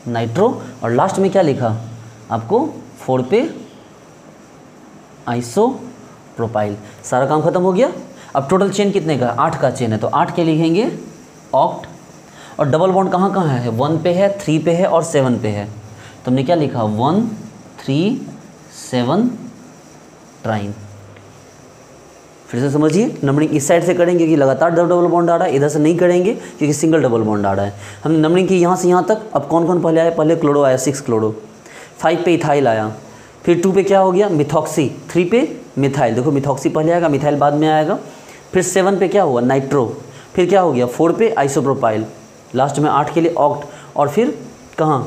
नाइट्रो। और लास्ट में क्या लिखा आपको, 4 पे आइसोप्रोपाइल। सारा काम खत्म हो गया। अब टोटल चेन कितने का, 8 का चेन है, तो 8 के लिखेंगे ऑक्ट। और डबल बॉन्ड कहाँ कहाँ है, 1 पे है, 3 पे है और 7 पे है। तो हमने क्या लिखा, 1 3 7 ट्राइन। फिर से समझिए, नंबरिंग इस साइड से करेंगे कि लगातार डबल बॉन्ड आ रहा है, इधर से नहीं करेंगे क्योंकि सिंगल डबल बॉन्ड आ रहा है। हमने नंबरिंग की यहाँ से यहाँ तक। अब कौन कौन पहले आया, पहले क्लोरो आया 6 क्लोरो, 5 पे इथाइल आया, फिर 2 पे क्या हो गया मिथॉक्सी, 3 पे मिथाइल, देखो मिथॉक्सी पहले आएगा, मिथाइल बाद में आएगा। फिर 7 पे क्या हुआ नाइट्रो, फिर क्या हो गया 4 पे आइसोप्रोपाइल, लास्ट में 8 के लिए ऑक्ट। और फिर कहाँ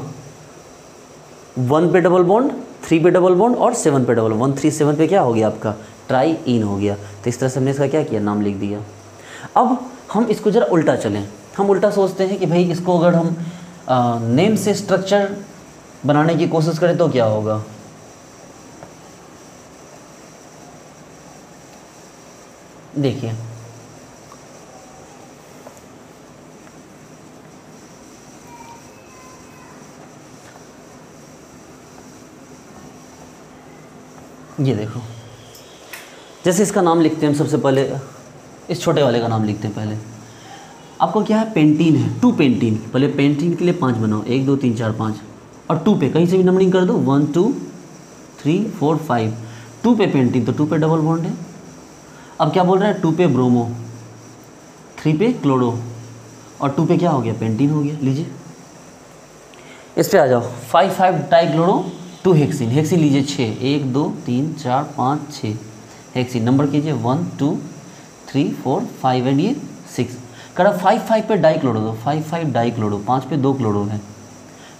1 पे डबल बॉन्ड, 3 पे डबल बॉन्ड और 7 पे डबल, 1 3 7 पे क्या हो गया आपका ट्राई इन हो गया। तो इस तरह से हमने इसका क्या किया, नाम लिख दिया। अब हम इसको ज़रा उल्टा चलें। हम उल्टा सोचते हैं कि भाई इसको अगर हम नेम से स्ट्रक्चर बनाने की कोशिश करें तो क्या होगा। देखिए ये देखो, जैसे इसका नाम लिखते हैं हम, सबसे पहले इस छोटे वाले का नाम लिखते हैं। पहले आपको क्या है, पेंटीन है, 2 पेंटीन। पहले पेंटीन के लिए 5 बनाओ, 1 2 3 4 5, और 2 पे कहीं से भी नंबरिंग कर दो, 1 2 3 4 5। 2 पे पेंटीन, तो 2 पे डबल बॉन्ड है। अब क्या बोल रहा है, 2 पे ब्रोमो, 3 पे क्लोरो, और 2 पे क्या हो गया, पेंटीन हो गया। लीजिए इस पे आ जाओ, 5 5 डाइक्लोरो 2 हेक्सिन, हेक्सिन लीजिए 6, 1 2 3 4 5 6 हेक्सिन। नंबर कीजिए 1 2 3 4 5 एंड ये 6। करा 5 5 पे डाइक्लोरो दो, 5 5 डाइक्लोरो, 5 पे 2 क्लोरो है,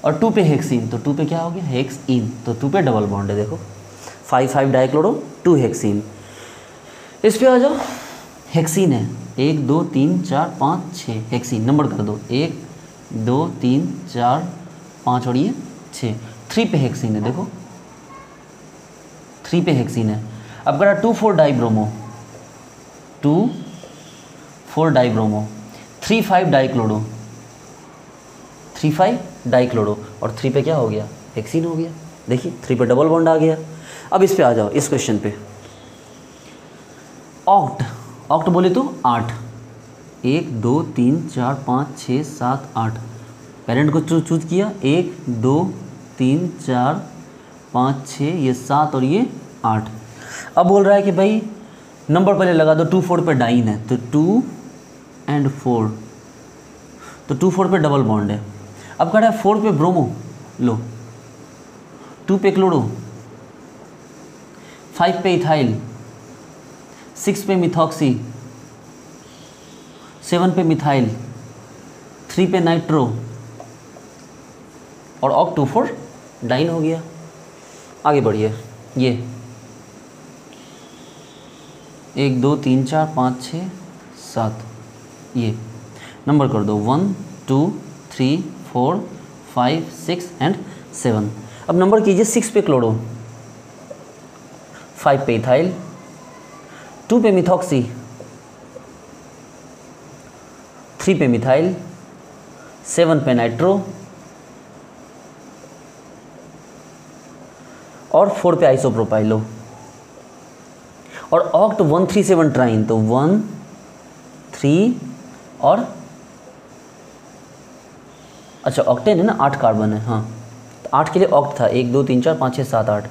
और 2 पे हेक्सिन, तो 2 पे क्या हो गया हेक्स इन, तो 2 पे डबल बॉन्ड है। देखो 5 5 डाइक्लोरो 2 हेक्सिन। इस पे आ जाओ, हेक्सिन है 1 2 3 4 5 6 हेक्सिन। नंबर कर दो 1 2 3 4 5 और ये 6। 3 पे हेक्सिन है, देखो 3 पे हेक्सिन है। अब करा 2 4 डाइब्रोमो, 2 4 डाइब्रोमो, 3 5 डाइक्लोरो, 3 5 डाइक्लोरो, और 3 पे क्या हो गया हेक्सिन हो गया। देखिए 3 पे डबल बॉन्ड आ गया। अब इस पे आ जाओ, इस क्वेश्चन पे ऑक्ट, ऑक्ट बोले तो 8, 1 2 3 4 5 6 7 8। पेरेंट को चूज किया, 1 2 3 4 5 6, ये 7 और ये 8। अब बोल रहा है कि भाई नंबर पहले लगा दो, 2 4 पे डाइन है, तो 2 एंड 4, तो 2 4 पे डबल बॉन्ड है। अब कह रहा है 4 पे ब्रोमो लो, 2 पे क्लोरो, 5 पे इथाइल, 6 पे मिथॉक्सी, 7 पे मिथाइल, 3 पे नाइट्रो, और ऑक्ट 2 4 डाइन हो गया। आगे बढ़िए, ये 1 2 3 4 5 6 7, ये नंबर कर दो 1 2 3 4 5 6 एंड 7। अब नंबर कीजिए 6 पे क्लोरो, 5 पे इथाइल, 2 पे मिथॉक्सी, 3 पे मिथाइल, 7 पे नाइट्रो, और 4 पे आइसोप्रोपाइलो, और ऑक्ट 1 3 7 ट्राइन, तो 1 3 और अच्छा ऑक्टेन है ना, 8 कार्बन है, हाँ तो 8 के लिए ऑक्ट था, 1 2 3 4 5 6 7 8,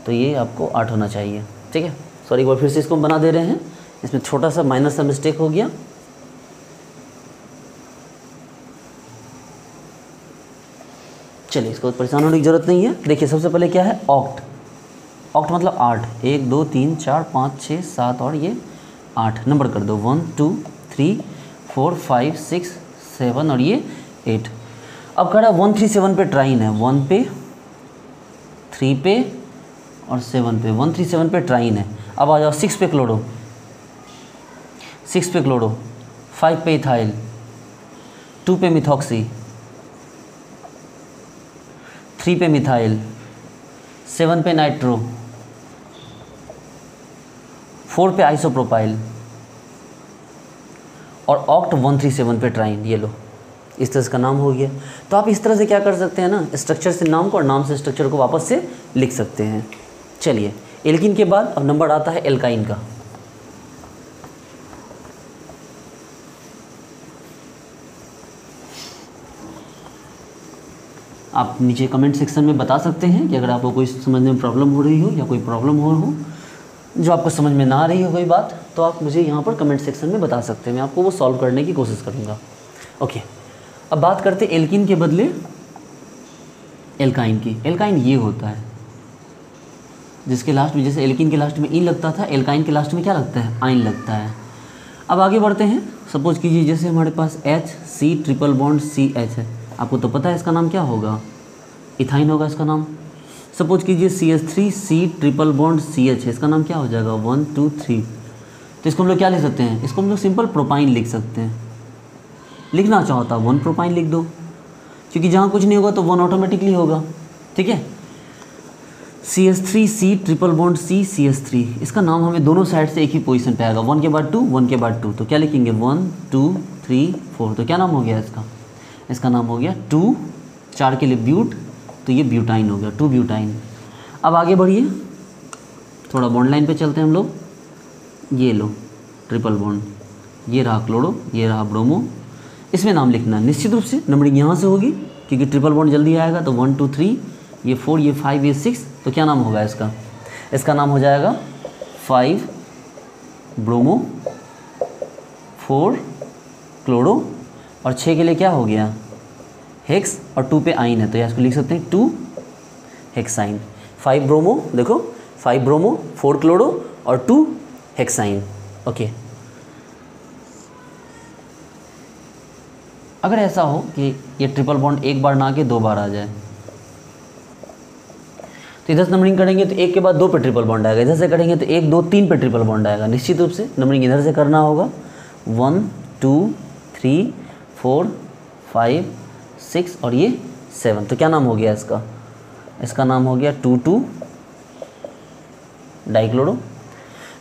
तो ये आपको 8 होना चाहिए। ठीक है, सॉरी एक बार फिर से इसको हम बना दे रहे हैं, इसमें छोटा सा माइनर सा मिस्टेक हो गया। चलिए इसको परेशान होने की जरूरत नहीं है। देखिए सबसे पहले क्या है ऑक्ट, ऑक्ट मतलब 8, 1 2 3 4 5 6 7 और ये 8 नंबर कर दो, 1 2 3 4 5 6 7 और ये 8। अब कह रहा है 137 पे ट्राइन है, 1 पे 3 पे और 7 पे, 137 पे ट्राइन है। अब आ जाओ 6 पे क्लोरो, 6 पे क्लोरो, 5 पे इथाइल, 2 पे मिथॉक्सी, 3 पे मिथाइल, 7 पे नाइट्रो, 4 पे आइसोप्रोपाइल और ऑक्ट 137 पे ट्राइन। ये लो, इस तरह से का नाम हो गया। तो आप इस तरह से क्या कर सकते हैं ना, स्ट्रक्चर से नाम को और नाम से स्ट्रक्चर को वापस से लिख सकते हैं। चलिए, एल्कीन के बाद अब नंबर आता है एल्काइन का। आप नीचे कमेंट सेक्शन में बता सकते हैं कि अगर आपको कोई समझने में प्रॉब्लम हो रही हो या कोई प्रॉब्लम हो जो आपको समझ में ना आ रही हो कोई बात, तो आप मुझे यहाँ पर कमेंट सेक्शन में बता सकते हैं, मैं आपको वो सॉल्व करने की कोशिश करूँगा। ओके, अब बात करते हैं एल्कीन के बदले एल्काइन की। एल्काइन ये होता है जिसके लास्ट में, जैसे एल्कीन के लास्ट में इन लगता था, एल्काइन के लास्ट में क्या लगता है, आइन लगता है। अब आगे बढ़ते हैं। सपोज कीजिए जैसे हमारे पास HC ट्रिपल बॉन्ड CH है, आपको तो पता है इसका नाम क्या होगा, इथाइन होगा इसका नाम। सपोज कीजिए CH3C ट्रिपल बॉन्ड CH है, इसका नाम क्या हो जाएगा, 1 2 3। तो इसको हम लोग क्या लिख सकते हैं, इसको हम लोग सिंपल प्रोपाइन लिख सकते हैं। लिखना चाहता 1 प्रोपाइन लिख दो, क्योंकि जहाँ कुछ नहीं होगा तो 1 ऑटोमेटिकली होगा। ठीक है, CH3C ट्रिपल बॉन्ड CH3, इसका नाम हमें दोनों साइड से एक ही पोजीशन पे आएगा, 1 के बाद 2 1 के बाद 2, तो क्या लिखेंगे 1 2 3 4। तो क्या नाम हो गया इसका, इसका नाम हो गया 2, 4 के लिए ब्यूट, तो ये ब्यूटाइन हो गया, 2 ब्यूटाइन। अब आगे बढ़िए, थोड़ा बॉन्ड लाइन पे चलते हैं हम लोग। ये लो ट्रिपल बॉन्ड, ये रहा क्लोरो, ये रहा ब्रोमो। इसमें नाम लिखना निश्चित रूप से नंबरिंग यहाँ से होगी, क्योंकि ट्रिपल बॉन्ड जल्दी आएगा। तो 1 2 3, ये 4, ये 5, ये 6, तो क्या नाम होगा इसका, इसका नाम हो जाएगा 5 ब्रोमो, 4 क्लोरो और 6 के लिए क्या हो गया हेक्स, और 2 पे आइन है, तो यहाँ इसको लिख सकते हैं 2 हेक्साइन। 5 ब्रोमो, देखो 5 ब्रोमो, 4 क्लोरो और 2 हेक्साइन। ओके, अगर ऐसा हो कि ये ट्रिपल बॉन्ड एक बार ना आके 2 बार आ जाए, तो इधर से नंबरिंग करेंगे तो 1 के बाद 2 पे ट्रिपल बॉन्ड आएगा, इधर से करेंगे तो 1 2 3 पे ट्रिपल बॉन्ड आएगा। निश्चित रूप से नंबरिंग इधर से करना होगा, 1 2 3 4 5 6 और ये 7। तो क्या नाम हो गया इसका, इसका नाम हो गया 2 2 डाइक्लोरो।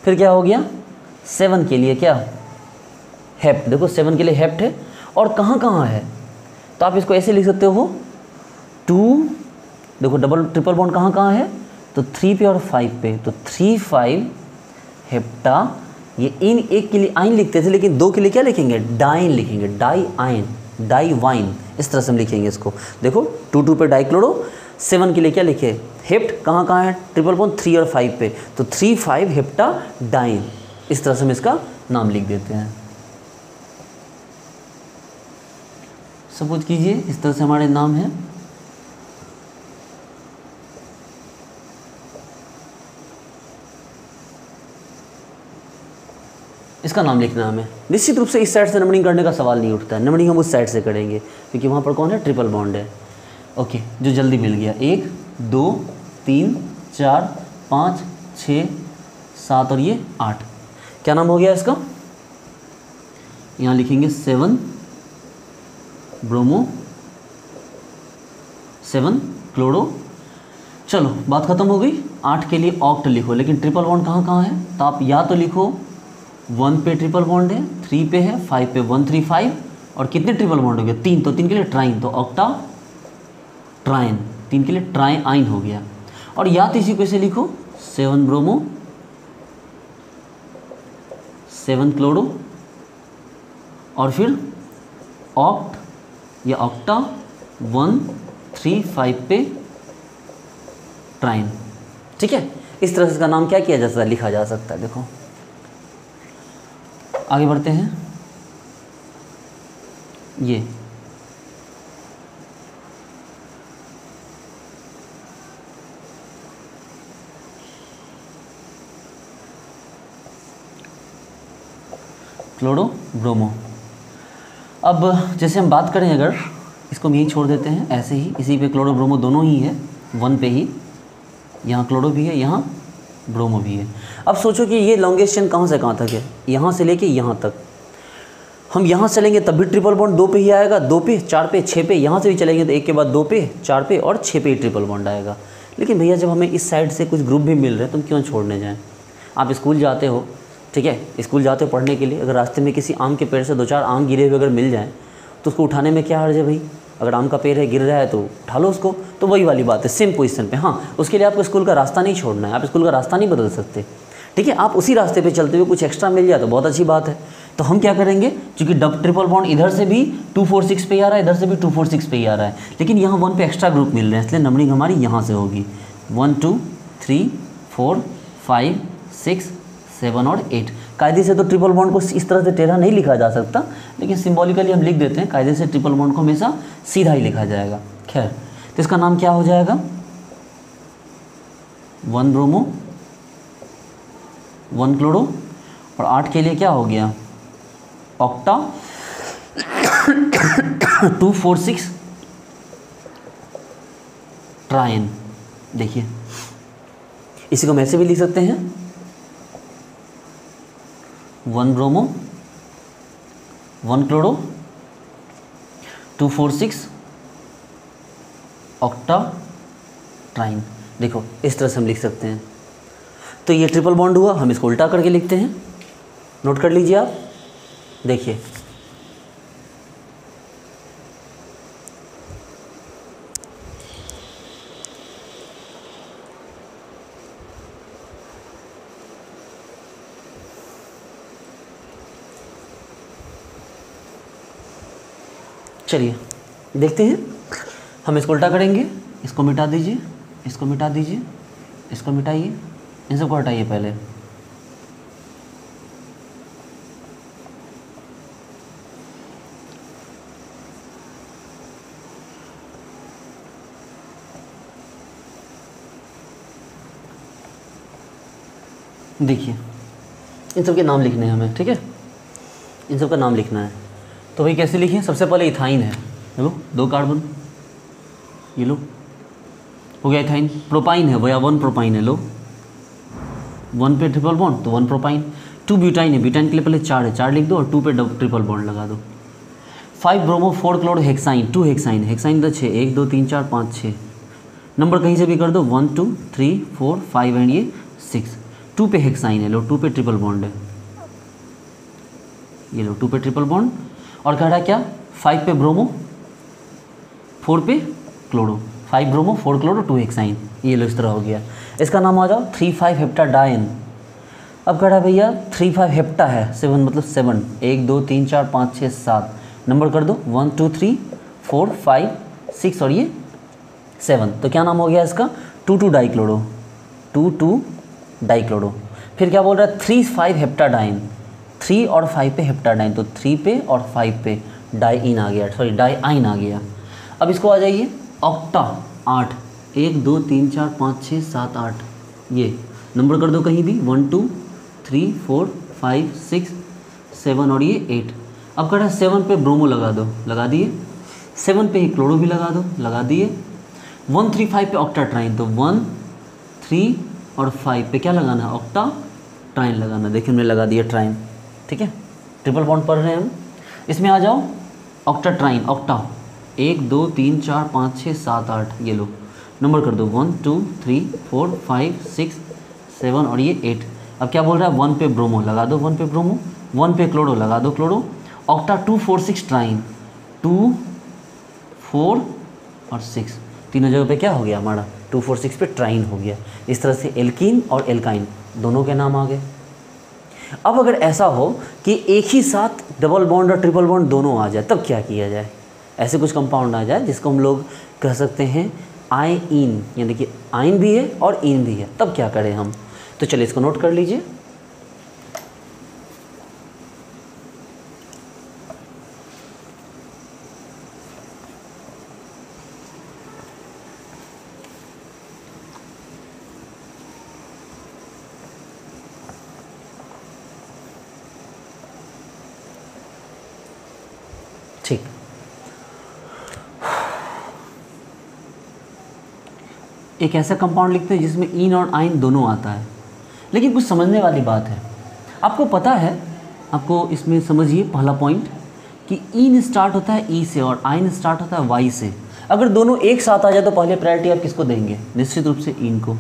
फिर क्या हो गया 7 के लिए क्या, हेप्ट। देखो 7 के लिए हेप्ट है, और कहाँ कहाँ है, तो आप इसको ऐसे लिख सकते हो 2, देखो डबल ट्रिपल बॉन्ड कहाँ कहाँ है, तो 3 पे और 5 पे, तो 3 5 हेप्टा। ये इन एक के लिए आइन लिखते थे, लेकिन 2 के लिए क्या लिखेंगे, डाइन लिखेंगे, डाई आइन, डाई वाइन, इस तरह से हम लिखेंगे इसको। देखो 2 2 पे डाइक्लोरो, 7 के लिए क्या लिखे, हेप्ट। कहाँ कहाँ है ट्रिपल बॉन्ड, 3 और 5 पे, तो 3 5 हेप्टा डाइन, इस तरह से हम इसका नाम लिख देते हैं। सपोज कीजिए इस तरह से हमारे नाम है, इसका नाम लिखना हमें। निश्चित रूप से इस साइड से नंबरिंग करने का सवाल नहीं उठता है, नंबरिंग हम उस साइड से करेंगे, क्योंकि वहाँ पर कौन है, ट्रिपल बॉन्ड है। ओके, जो जल्दी मिल गया, 1 2 3 4 5 6 7 और ये 8। क्या नाम हो गया इसका, यहाँ लिखेंगे 7 ब्रोमो, 7 क्लोरो। चलो बात खत्म हो गई। 8 के लिए ऑक्ट लिखो, लेकिन ट्रिपल बॉन्ड कहाँ कहाँ है, तो आप या तो लिखो 1 पे ट्रिपल बॉन्ड है, 3 पे है, 5 पे 1 3 5, और कितने ट्रिपल बॉन्ड हो गए, 3, तो 3 के लिए ट्राइन, तो ऑक्टा ट्राइन, 3 के लिए ट्राई आइन हो गया। और या तो इसी को ऐसे लिखो 7 ब्रोमो, 7 क्लोरो और फिर ऑक्ट या ऑक्टा 1 3 5 पे ट्राइन। ठीक है, इस तरह से इसका नाम क्या किया जा सकता है, लिखा जा सकता है। देखो आगे बढ़ते हैं। ये क्लोरो ब्रोमो। अब जैसे हम बात करें, अगर इसको हम यहीं छोड़ देते हैं ऐसे ही, इसी पे क्लोरो ब्रोमो दोनों ही है, 1 पे ही, यहाँ क्लोरो भी है, यहाँ ब्रोमो भी है। अब सोचो कि ये लॉन्गेस्ट चेन कहाँ से कहाँ तक है, यहाँ से लेके यहाँ तक। हम यहाँ से चलेंगे तब भी ट्रिपल बॉन्ड 2 पे ही आएगा, 2 पे, 4 पे, 6 पे। यहाँ से भी चलेंगे तो एक के बाद 2 पे, 4 पे और 6 पे ही ट्रिपल बॉन्ड आएगा। लेकिन भैया जब हमें इस साइड से कुछ ग्रुप भी मिल रहे हैं तो हम क्यों छोड़ने जाएँ। आप स्कूल जाते हो, ठीक है, स्कूल जाते हो पढ़ने के लिए, अगर रास्ते में किसी आम के पेड़ से 2-4 आम गिरे हुए अगर मिल जाएँ तो उसको उठाने में क्या हर्ज है भाई। अगर आम का पेड़ है, गिर रहा है तो उठा लो उसको। तो वही वाली बात है, सेम पोजीशन पे। हाँ, उसके लिए आपको स्कूल का रास्ता नहीं छोड़ना है, आप स्कूल का रास्ता नहीं बदल सकते, ठीक है। आप उसी रास्ते पे चलते हुए कुछ एक्स्ट्रा मिल जाए तो बहुत अच्छी बात है। तो हम क्या करेंगे, क्योंकि ट्रिपल बॉन्ड इधर से भी 246 पे ही आ रहा है, इधर से भी 246 पे ही आ रहा है, लेकिन यहाँ 1 पे एक्स्ट्रा ग्रुप मिल रहे हैं, इसलिए नंबरिंग हमारी यहाँ से होगी 1 2 3 4 5 6 7 और 8। कायदे से तो ट्रिपल बॉन्ड को इस तरह से टेढ़ा नहीं लिखा जा सकता, लेकिन सिंबॉलिकली हम लिख देते हैं। कायदे से ट्रिपल बॉन्ड को हमेशा सीधा ही लिखा जाएगा। खैर, तो इसका नाम क्या हो जाएगा, 1 ब्रोमो 1 क्लोरो, और 8 के लिए क्या हो गया, ऑक्टा 246 ट्राइन। देखिए, इसी को हम ऐसे भी लिख सकते हैं, 1 ब्रोमो 1 क्लोरो 246 ऑक्टा ट्राइन। देखो, इस तरह से हम लिख सकते हैं। तो ये ट्रिपल बॉन्ड हुआ, हम इसको उल्टा करके लिखते हैं, नोट कर लीजिए आप। देखिए, चलिए देखते हैं। हम इसको उल्टा करेंगे, इसको मिटा दीजिए, इसको मिटा दीजिए, इसको मिटाइए, इन सबको हटाइए पहले। देखिए, इन सब के नाम लिखने हैं हमें, ठीक है, इन सब का नाम लिखना है। तो भाई कैसे लिखें, सबसे पहले इथाइन है, लो 2 कार्बन, ये लो हो गया इथाइन। प्रोपाइन है भैया, 1 प्रोपाइन है, लो 1 पे ट्रिपल बॉन्ड तो 1 प्रोपाइन। 2 ब्यूटाइन है, ब्यूटाइन के लिए पहले 4 है, 4 लिख दो और 2 पे ट्रिपल बॉन्ड लगा दो। 5 bromo 4 chloro hexyne, 2 hexyne, hexyne तो 6, 1 2 3 4 5 6 नंबर कहीं से भी कर दो, 1 2 3 4 5 एंड ये 6। 2 पे हेक्साइन है, लो 2 पे ट्रिपल बॉन्ड है, ये लो 2 पे ट्रिपल बॉन्ड। और कह रहा है क्या, 5 पे ब्रोमो 4 पे क्लोरो, 5 ब्रोमो 4 क्लोरो 2 हेक्साइन, ये लो इस तरह हो गया। इसका नाम आ जाओ 3,5 हेप्टाडाइन। अब कह रहा है भैया 3,5 हेप्टा है, 7 मतलब 7, 1 2 3 4 5 6 7 नंबर कर दो, 1 2 3 4 5 6 और ये 7। तो क्या नाम हो गया इसका, 2,2 डाइक्लोरो, 2,2 डाइक्लोरो। फिर क्या बोल रहा है, 3,5 हेप्टाडाइन, 3 और 5 पे हेप्टाडाइन, तो 3 पे और 5 पे डाइइन आ गया, सॉरी डाइआइन आ गया। अब इसको आ जाइए, ऑक्टा 8, 1 2 3 4 5 6 7 8, ये नंबर कर दो कहीं भी, 1 2 3 4 5 6 7 और ये 8। अब कह रहा है 7 पे ब्रोमो लगा दो, लगा दिए। 7 पे ही क्लोरो भी लगा दो, लगा दिए। 1 3 5 पे ऑक्टा ट्राइन, तो 1 3 और 5 पे क्या लगाना है, ऑक्टा ट्राइन लगाना। देखिए हमने लगा दिया ट्राइन, ठीक है, ट्रिपल बॉन्ड पढ़ रहे हैं हम। इसमें आ जाओ, ऑक्टा ट्राइन, ऑक्टा 1 2 3 4 5 6 7 8, ये लो नंबर कर दो, 1 2 3 4 5 6 7 और ये 8। अब क्या बोल रहा है, 1 पे ब्रोमो लगा दो, 1 पे ब्रोमो, 1 पे क्लोरो लगा दो, क्लोरो। ऑक्टा 246 ट्राइन, 2 4 और 6, तीनों जगह पे क्या हो गया हमारा, 246 पे ट्राइन हो गया। इस तरह से एल्कीन और एल्काइन दोनों के नाम आ गए। अब अगर ऐसा हो कि एक ही साथ डबल बॉन्ड और ट्रिपल बॉन्ड दोनों आ जाए, तब क्या किया जाए। ऐसे कुछ कंपाउंड आ जाए जिसको हम लोग कह सकते हैं आइन, यानी कि आइन भी है और इन भी है, तब क्या करें हम। तो चलिए इसको नोट कर लीजिए। ठीक, एक ऐसा कंपाउंड लिखते हैं जिसमें इन और आइन दोनों आता है, लेकिन कुछ समझने वाली बात है। आपको पता है, आपको इसमें समझिए पहला पॉइंट कि इन स्टार्ट होता है ई से और आइन स्टार्ट होता है वाई से। अगर दोनों एक साथ आ जाए तो पहले प्रायोरिटी आप किसको देंगे? निश्चित रूप से इन को,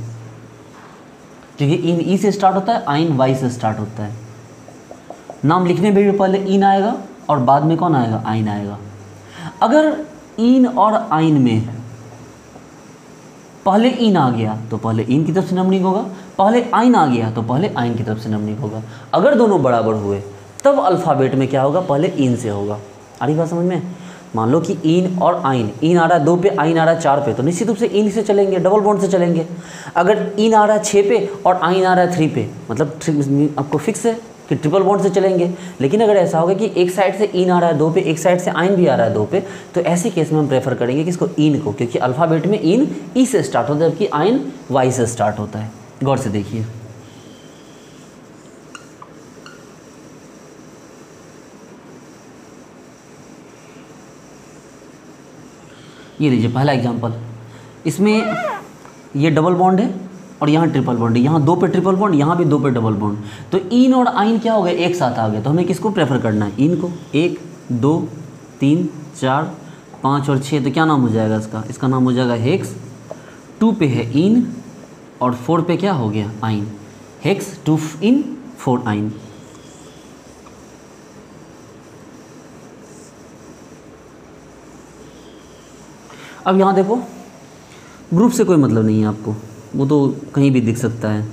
क्योंकि इन ई से स्टार्ट होता है, आइन वाई से स्टार्ट होता है। नाम लिखने में भी पहले इन आएगा और बाद में कौन आएगा? आइन आएगा। अगर इन और आइन में पहले इन आ गया तो पहले इन की तरफ से नंबरिंग होगा, पहले आइन आ गया तो पहले आइन की तरफ से नंबरिंग होगा। अगर दोनों बराबर हुए तब अल्फ़ाबेट में क्या होगा? पहले इन से होगा। आ रही बात समझ में? मान लो कि इन और आइन, इन आ रहा है 2 पे, आइन आ रहा है 4 पे, तो निश्चित रूप से इन से चलेंगे, डबल बॉन्ड से चलेंगे। अगर इन आ रहा है 6 पे और आइन आ रहा है 3 पे, मतलब आपको फिक्स है कि ट्रिपल बॉन्ड से चलेंगे। लेकिन अगर ऐसा होगा कि एक साइड से इन आ रहा है 2 पे, एक साइड से आइन भी आ रहा है 2 पे, तो ऐसे केस में हम प्रेफर करेंगे कि इसको इन को, क्योंकि अल्फ़ाबेट में इन ई से स्टार्ट होता है जबकि आइन वाई से स्टार्ट होता है। गौर से देखिए, ये लीजिए पहला एग्जांपल, इसमें ये डबल बॉन्ड है और यहाँ ट्रिपल बॉन्ड है, यहाँ 2 पे ट्रिपल बॉन्ड, यहाँ भी 2 पे डबल बॉन्ड। तो इन और आइन क्या हो गए? एक साथ आ गए। तो हमें किसको प्रेफर करना है? इन को। 1 2 3 4 5 और 6, तो क्या नाम हो जाएगा इसका? इसका नाम हो जाएगा हेक्स। 2 पे है इन और 4 पे क्या हो गया? आइन। हेक्स 2 इन 4 आइन। अब यहाँ देखो, ग्रुप से कोई मतलब नहीं है आपको, वो तो कहीं भी दिख सकता है।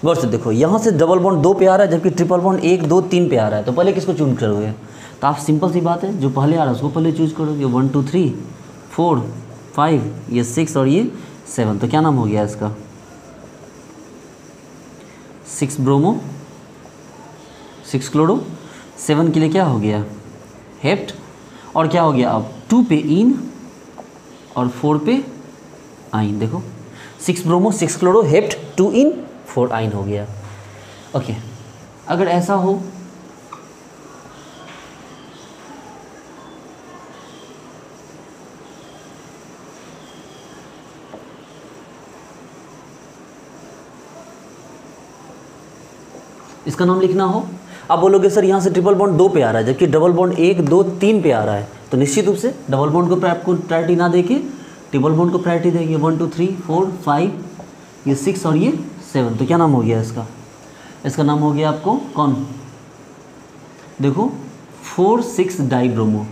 गौर से देखो, यहाँ से डबल बॉन्ड 2 पे आ रहा है जबकि ट्रिपल बॉन्ड 1 2 3 पे आ रहा है, तो पहले किसको चूज करोगे? तो आप सिंपल सी बात है, जो पहले आ रहा है उसको पहले चूज करोगे। 1 2 3 4 5, ये 6 और ये 7, तो क्या नाम हो गया इसका? 6 ब्रोमो 6 क्लोरो। 7 के लिए क्या हो गया? हेप्ट। और क्या हो गया अब? 2 पे इन और 4 पे आइन। देखो 6 ब्रोमो 6 क्लोरो हेप्ट 2 इन 4 आइन हो गया। ओके, अगर ऐसा हो इसका नाम लिखना हो, आप बोलोगे सर यहाँ से ट्रिपल बॉन्ड 2 पे आ रहा है जबकि डबल बॉन्ड 1 2 3 पे आ रहा है, तो निश्चित रूप से डबल बॉन्ड को आपको प्रायोरिटी ना देके ट्रिपल बॉन्ड को प्रायोरिटी देंगे। 1 2 3 4 5, ये 6 और ये 7, तो क्या नाम हो गया इसका? इसका नाम हो गया आपको कौन? देखो 4 6 डाई ब्रोमो,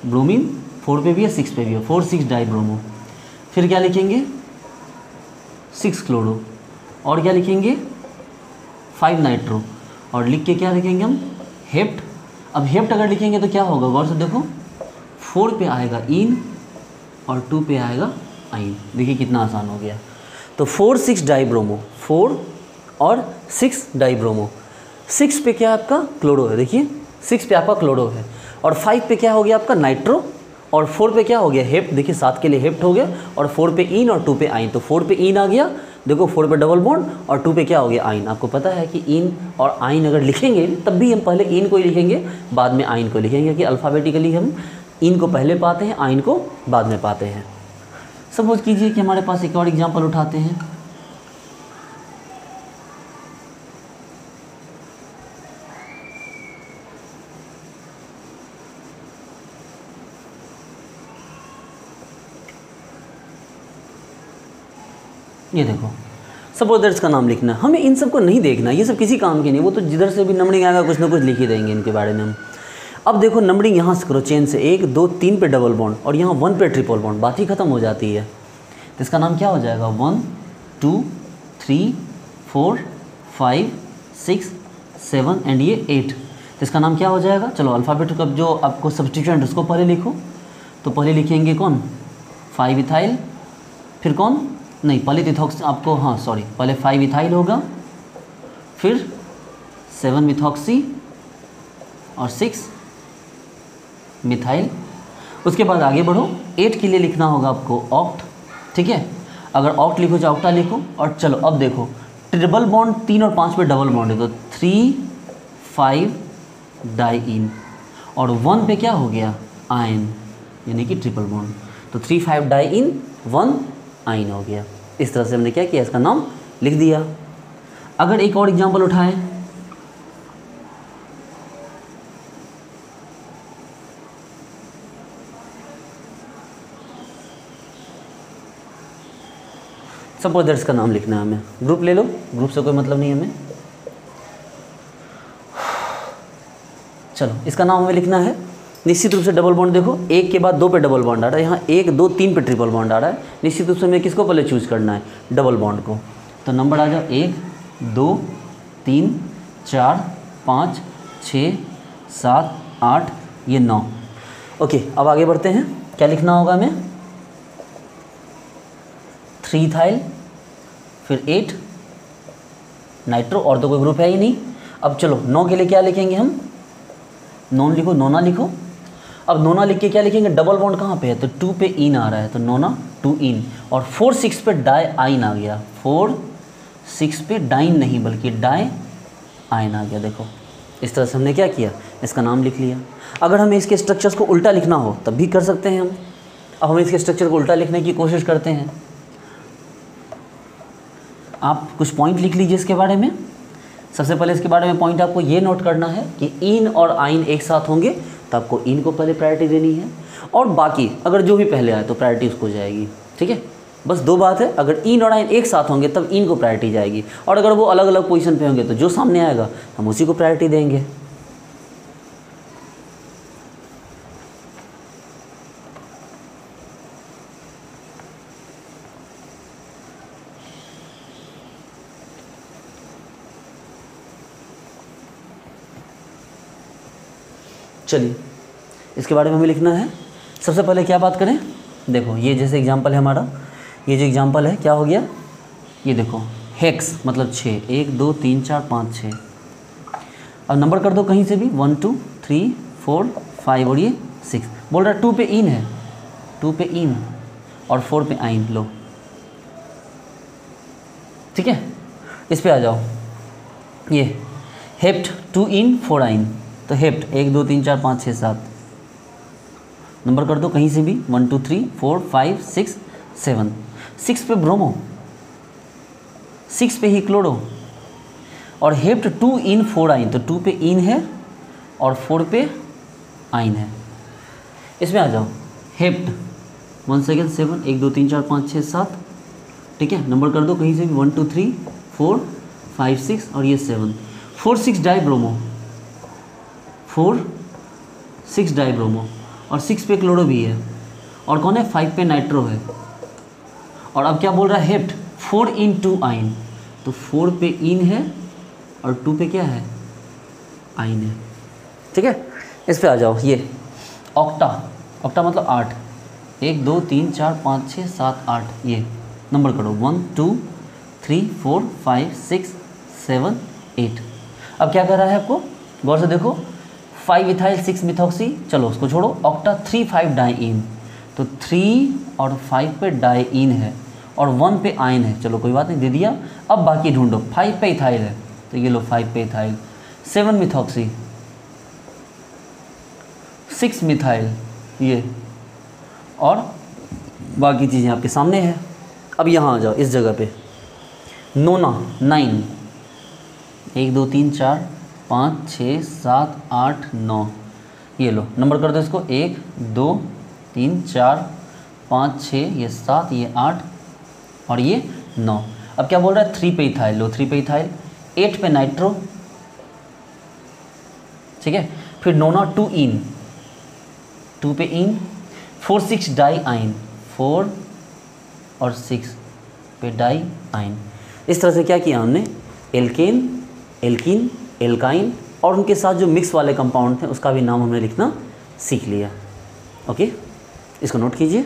ब्रोमीन 4 पे भी है 6 पे भी है, 4 6 डाई ब्रोमो। फिर क्या लिखेंगे? 6 क्लोरो, और क्या लिखेंगे? 5 नाइट्रो, और लिख के क्या लिखेंगे हम? हेप्ट। अब हेप्ट अगर लिखेंगे तो क्या होगा? गौर से देखो, 4 पे आएगा इन और 2 पे आएगा आइन। देखिए कितना आसान हो गया। तो 4 6 डाई ब्रोमो, 4 और 6 डाई ब्रोमो। 6 पे क्या आपका? क्लोरो है। देखिए 6 पे आपका क्लोरो है, और 5 पे क्या हो गया आपका? नाइट्रो, और 4 पे क्या हो गया? हेप्ट। देखिए 7 के लिए हेप्ट हो गया, और 4 पे इन और 2 पे आइन। तो 4 पे इन आ गया, देखो 4 पे डबल बॉन्ड और 2 पे क्या हो गया? आइन। आपको पता है कि इन और आइन अगर लिखेंगे तब भी हम पहले इन को ही लिखेंगे, बाद में आइन को लिखेंगे, कि अल्फ़ाबेटिकली हम इन को पहले पाते हैं, आइन को बाद में पाते हैं। सपोज कीजिए कि हमारे पास एक और एग्जांपल उठाते हैं। ये देखो, सपोज दैट का नाम लिखना है, हमें इन सब को नहीं देखना, ये सब किसी काम के नहीं, वो तो जिधर से भी नंबरिंग आएगा कुछ ना कुछ लिख ही देंगे इनके बारे में हम। अब देखो नंबरिंग यहाँ से करो चेन से, 1 2 3 पे डबल बॉन्ड और यहाँ 1 पे ट्रिपल बॉन्ड, बात ही खत्म हो जाती है। तो इसका नाम क्या हो जाएगा? 1 2 3 4 5 6 7 एंड ये 8। तो इसका नाम क्या हो जाएगा? चलो अल्फ़ाबेट का जो आपको सब्स्टिट्यूएंट उसको पहले लिखो। तो पहले लिखेंगे कौन? 5 इथाइल, फिर कौन? नहीं, पहले मिथॉक्स आपको, हाँ सॉरी, पहले 5 इथाइल होगा, फिर 7 मिथॉक्सी और 6 मिथाइल। उसके बाद आगे बढ़ो, 8 के लिए लिखना होगा आपको ऑक्ट। ठीक है, अगर ऑक्ट लिखो चाहे ऑक्टा लिखो। और चलो अब देखो, ट्रिपल बॉन्ड 3 और 5 पे डबल बॉन्ड है, तो 3 5 डाई इन, और 1 पे क्या हो गया, आयन, यानी कि ट्रिपल बॉन्ड। तो 3,5 डाई इन 1 आयन हो गया। इस तरह से हमने क्या किया, इसका नाम लिख दिया। अगर एक और एग्जांपल उठाएं, सपोज दैट, इसका नाम लिखना है हमें, ग्रुप ले लो, ग्रुप से कोई मतलब नहीं है हमें। चलो इसका नाम हमें लिखना है, निश्चित रूप से डबल बॉन्ड देखो, 1 के बाद 2 पे डबल बॉन्ड आ रहा है, यहाँ 1 2 3 पे ट्रिपल बॉन्ड आ रहा है। निश्चित रूप से हमें किसको पहले चूज करना है, डबल बॉन्ड को। तो नंबर आ जाओ 1 2 3 4 5 6 7 8, ये 9। ओके, अब आगे बढ़ते हैं। क्या लिखना होगा हमें, 3 इथाइल, फिर 8 नाइट्रो, और तो कोई ग्रुप है ही नहीं। अब चलो 9 के लिए क्या लिखेंगे हम, नॉन लिखो, नोना लिखो। अब नोना लिख के क्या लिखेंगे, डबल बॉन्ड कहाँ पे है, तो 2 पे इन आ रहा है, तो नोना 2 इन, और 4 6 पे डाई आइन आ गया, 4 6 पे डाइन नहीं बल्कि डाई आइन आ गया। देखो इस तरह से हमने क्या किया, इसका नाम लिख लिया। अगर हमें इसके स्ट्रक्चर्स को उल्टा लिखना हो तब भी कर सकते हैं हम। अब हम इसके स्ट्रक्चर को उल्टा लिखने की कोशिश करते हैं। आप कुछ पॉइंट लिख लीजिए इसके बारे में। सबसे पहले इसके बारे में पॉइंट आपको ये नोट करना है कि इन और आइन एक साथ होंगे तो आपको इन को पहले प्रायोरिटी देनी है, और बाकी अगर जो भी पहले आए तो प्रायोरिटी उसको जाएगी। ठीक है, बस 2 बात है, अगर इन और आइन एक साथ होंगे तब इन को प्रायोरिटी जाएगी, और अगर वो अलग अलग पोजीशन पे होंगे तो जो सामने आएगा हम उसी को प्रायोरिटी देंगे। चलिए इसके बारे में हमें लिखना है। सबसे पहले क्या बात करें, देखो ये जैसे एग्जांपल है हमारा, ये जो एग्जांपल है क्या हो गया, ये देखो हेक्स मतलब 6, 1 2 3 4 5 6। अब नंबर कर दो कहीं से भी, 1 2 3 4 5 और ये 6। बोल रहा है 2 पे इन है, 2 पे इन और 4 पे आइन लो। ठीक है, इस पे आ जाओ, ये हेप्ट 2 इन 4 आइन, तो हेप्ट 1 2 3 4 5 6 7। नंबर कर दो कहीं से भी, 1 2 3 4 5 6 7। 6 पे ब्रोमो, 6 पे ही क्लोरो, और हेप्ट 2 इन 4 आइन, तो 2 पे इन है और 4 पे आइन है। इसमें आ जाओ, हेप्ट 1 सेकेंड 7 1 2 3 4 5 6 7। ठीक है, नंबर कर दो कहीं से भी, 1 2 3 4 5 6 और ये 7। 4 6 डाई ब्रोमो, 4 6 डाई ब्रोमो, और 6 पे क्लोरो भी है, और कौन है, 5 पे नाइट्रो है। और अब क्या बोल रहा है, हेप्ट 4 इन 2 आइन, तो 4 पे इन है और 2 पे क्या है, आइन है। ठीक है, इस पे आ जाओ, ये ऑक्टा, ऑक्टा मतलब 8, 1 2 3 4 5 6 7 8, ये नंबर करो 1 2 3 4 5 6 7 8। अब क्या कर रहा है आपको, गौर से देखो, 5 इथाइल 6 मिथॉक्सी, चलो उसको छोड़ो, ऑक्टा 3 5 डाई इन, तो 3 और 5 पे डाई इन है और 1 पे आइन है, चलो कोई बात नहीं, दे दिया। अब बाकी ढूंढो, 5 पे इथाइल है तो ये लो 5 पे इथाइल, 7 मिथॉक्सी, 6 मिथाइल ये, और बाकी चीज़ें आपके सामने है। अब यहाँ आ जाओ इस जगह पे, नोना 9, 1 2 3 4 5 6 7 8 9, ये लो नंबर कर दो इसको, 1 2 3 4 5 6, ये 7 ये 8 और ये 9। अब क्या बोल रहा है, 3 पे इथाइल लो, 3 पे इथाइल, 8 पे नाइट्रो। ठीक है, फिर नोना 2 इन, 2 पे इन, 4 6 डाई आइन, 4 और 6 पे डाई आइन। इस तरह से क्या किया हमने, एल्केन, एल्कीन, एल्काइन और उनके साथ जो मिक्स वाले कंपाउंड थे उसका भी नाम हमने लिखना सीख लिया। ओके, इसको नोट कीजिए।